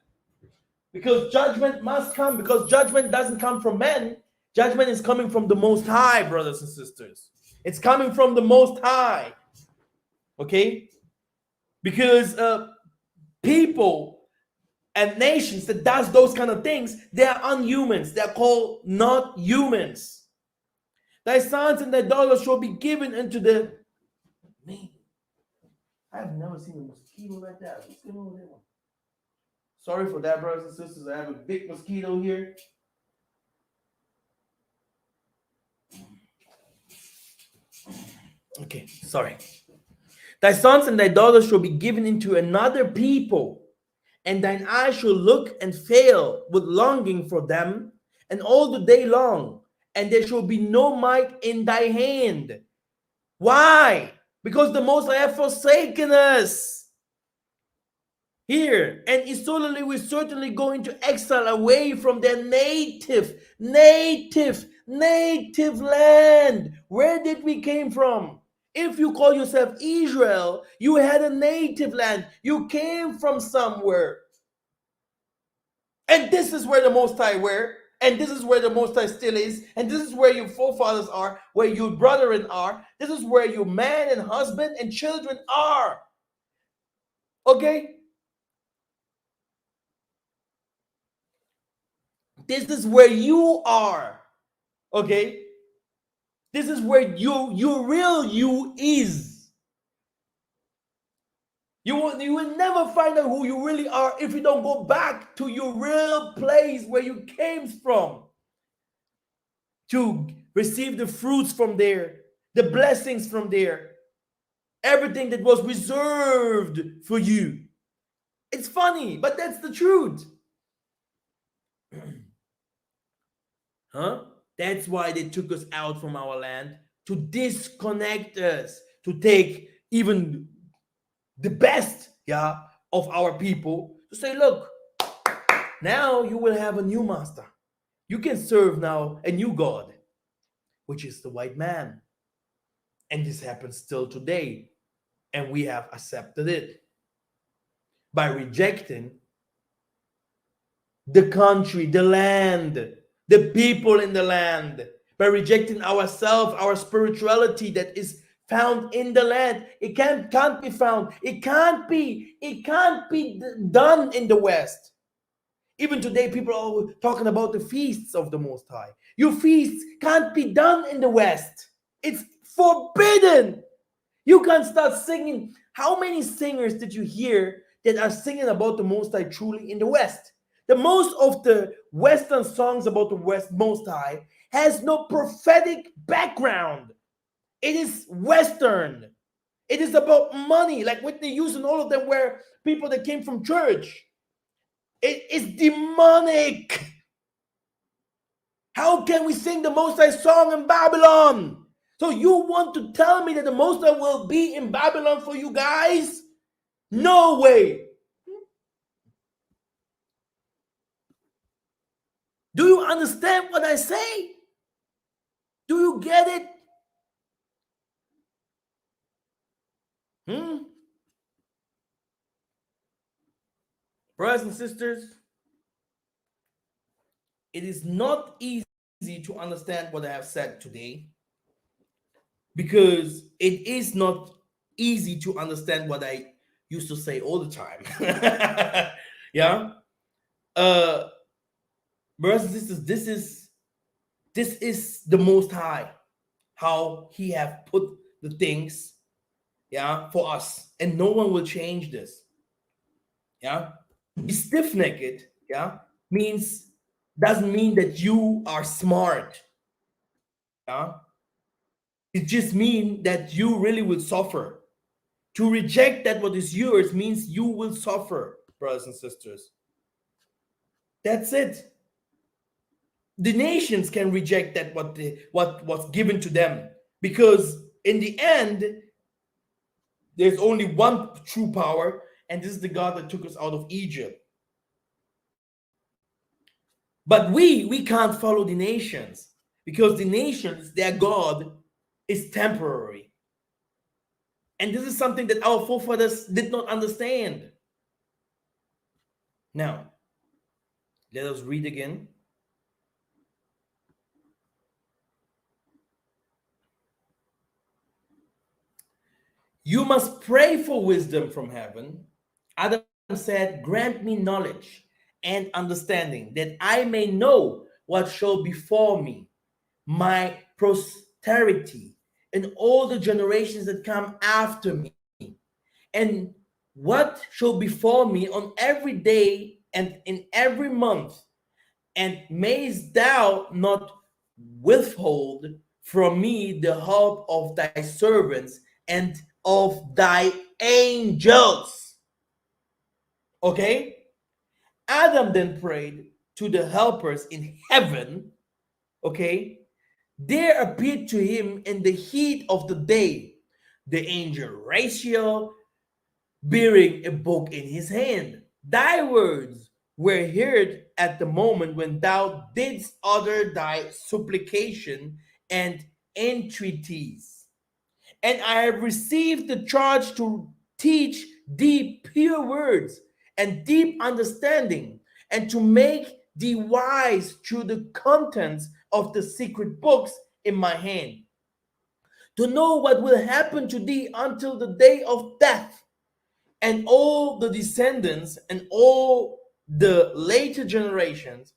Because judgment must come, because judgment doesn't come from men. Judgment is coming from the Most High, brothers and sisters. It's coming from the Most High. Okay? Because people and nations that does those kind of things, they are unhumans. They are called not humans. Thy sons and thy daughters shall be given into the... Man, I've never seen a mosquito like that. What's going on there? Sorry for that, brothers and sisters. I have a big mosquito here. Okay, sorry. Thy sons and thy daughters shall be given into another people, and thine eye shall look and fail with longing for them, and all the day long, and there shall be no might in thy hand. Why? Because the Most High have forsaken us. Here, and Isolally, we're certainly going to exile away from their native land. Where did we came from? If you call yourself Israel, you had a native land. You came from somewhere. And this is where the Most High were. And this is where the Most High still is. And this is where your forefathers are, where your brethren are. This is where your man and husband and children are. Okay? This is where you are. Okay? This is where your real you is. You will never find out who you really are if you don't go back to your real place where you came from, to receive the fruits from there, the blessings from there, everything that was reserved for you. It's funny, but that's the truth. Huh? That's why they took us out from our land, to disconnect us, to take even the best, yeah, of our people, to say, look, now you will have a new master. You can serve now a new God, which is the white man. And this happens still today. And we have accepted it by rejecting the country, the land, the people in the land, by rejecting ourselves, our spirituality that is found in the land. It can't be found. It can't be done in the West. Even today, people are talking about the feasts of the Most High. Your feasts can't be done in the West. It's forbidden. You can't start singing. How many singers did you hear that are singing about the Most High truly in the West? The most of the Western songs about the West Most High has no prophetic background. It is Western. It is about money, like Whitney Houston, all of them were people that came from church. It is demonic. How can we sing the Most High song in Babylon? So you want to tell me that the Most High will be in Babylon for you guys? No way. Do you understand what I say? Do you get it? Brothers and sisters, it is not easy to understand what I have said today, because it is not easy to understand what I used to say all the time. Yeah. Brothers and sisters, this is the Most High, how he have put the things, yeah, for us, and no one will change this. Yeah. Be stiff-necked, yeah, doesn't mean that you are smart. Yeah. It just means that you really will suffer. To reject that what is yours means you will suffer, brothers and sisters. That's it. The nations can reject that what was given to them, because in the end, there's only one true power, and this is the God that took us out of Egypt. But we can't follow the nations, because the nations, their God is temporary. And this is something that our forefathers did not understand. Now, let us read again. You must pray for wisdom from heaven. Adam said, grant me knowledge and understanding, that I may know what shall befall me, my posterity, and all the generations that come after me, and what shall befall me on every day and in every month, and mayst thou not withhold from me the help of thy servants and of thy angels. Okay? Adam then prayed to the helpers in heaven, okay? There appeared to him in the heat of the day the angel Raphael bearing a book in his hand. Thy words were heard at the moment when thou didst utter thy supplication and entreaties. And I have received the charge to teach thee pure words and deep understanding, and to make thee wise through the contents of the secret books in my hand, to know what will happen to thee until the day of death. And all the descendants and all the later generations,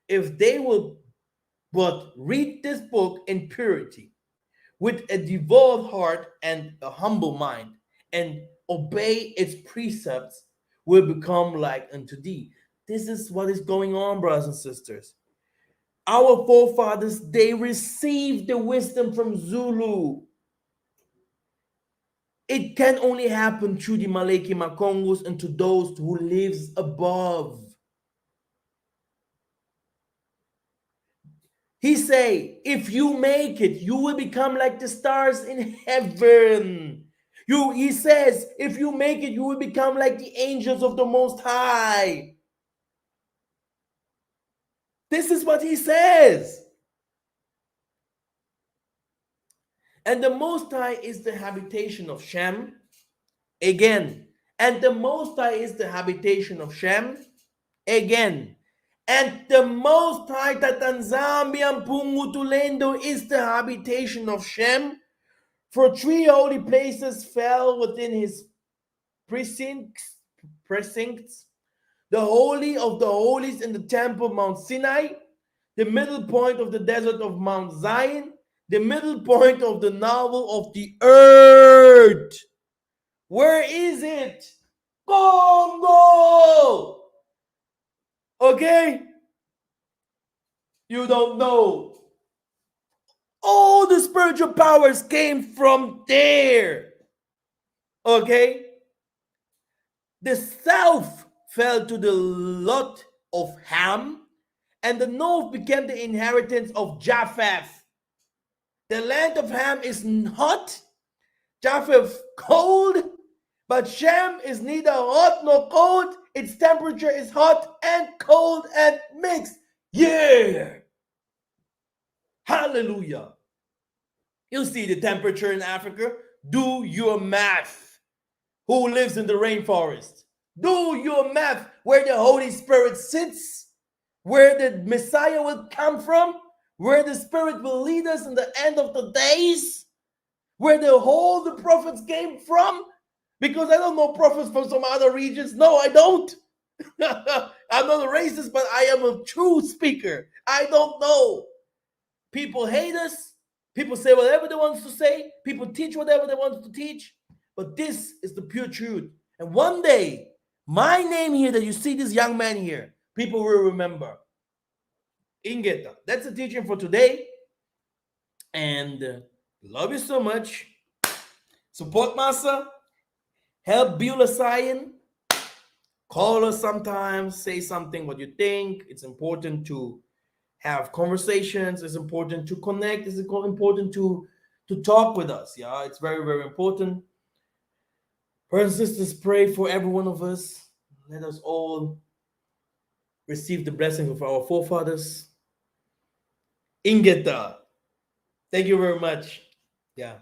if they will but read this book in purity, with a devout heart and a humble mind, and obey its precepts, will become like unto thee. This is what is going on, brothers and sisters. Our forefathers, they received the wisdom from Zulu. It can only happen through the Maleke Makongos and to those who lives above. He say, if you make it, you will become like the stars in heaven. He says, if you make it, you will become like the angels of the Most High. This is what he says. And the Most High is the habitation of Shem. Again. And the Most High is the habitation of Shem. Again. And the Most High Tatanzambian Pungutulendo is the habitation of Shem. For 3 holy places fell within his precincts. The Holy of the Holies in the temple of Mount Sinai, the middle point of the desert of Mount Zion, the middle point of the navel of the earth. Where is it? Congo! Okay? You don't know. All the spiritual powers came from there. Okay? The south fell to the lot of Ham, and the north became the inheritance of Japheth. The land of Ham is hot, Japheth cold, but Shem is neither hot nor cold. Its temperature is hot and cold and mixed. Yeah! Hallelujah. You see the temperature in Africa? Do your math. Who lives in the rainforest? Do your math where the Holy Spirit sits, where the Messiah will come from, where the Spirit will lead us in the end of the days, where the prophets came from. Because I don't know prophets from some other regions. No, I don't. I'm not a racist, but I am a true speaker. I don't know. People hate us. People say whatever they want to say. People teach whatever they want to teach. But this is the pure truth. And one day, my name here that you see this young man here, people will remember. IkekeR. That's the teaching for today. And love you so much. Support MASSA. Help Beulah Zion. Call us sometimes. Say something what you think. It's important to have conversations. It's important to connect. It's important to talk with us. Yeah, it's very, very important. Brothers and sisters, pray for every one of us. Let us all receive the blessings of our forefathers. IkekeR. Thank you very much. Yeah.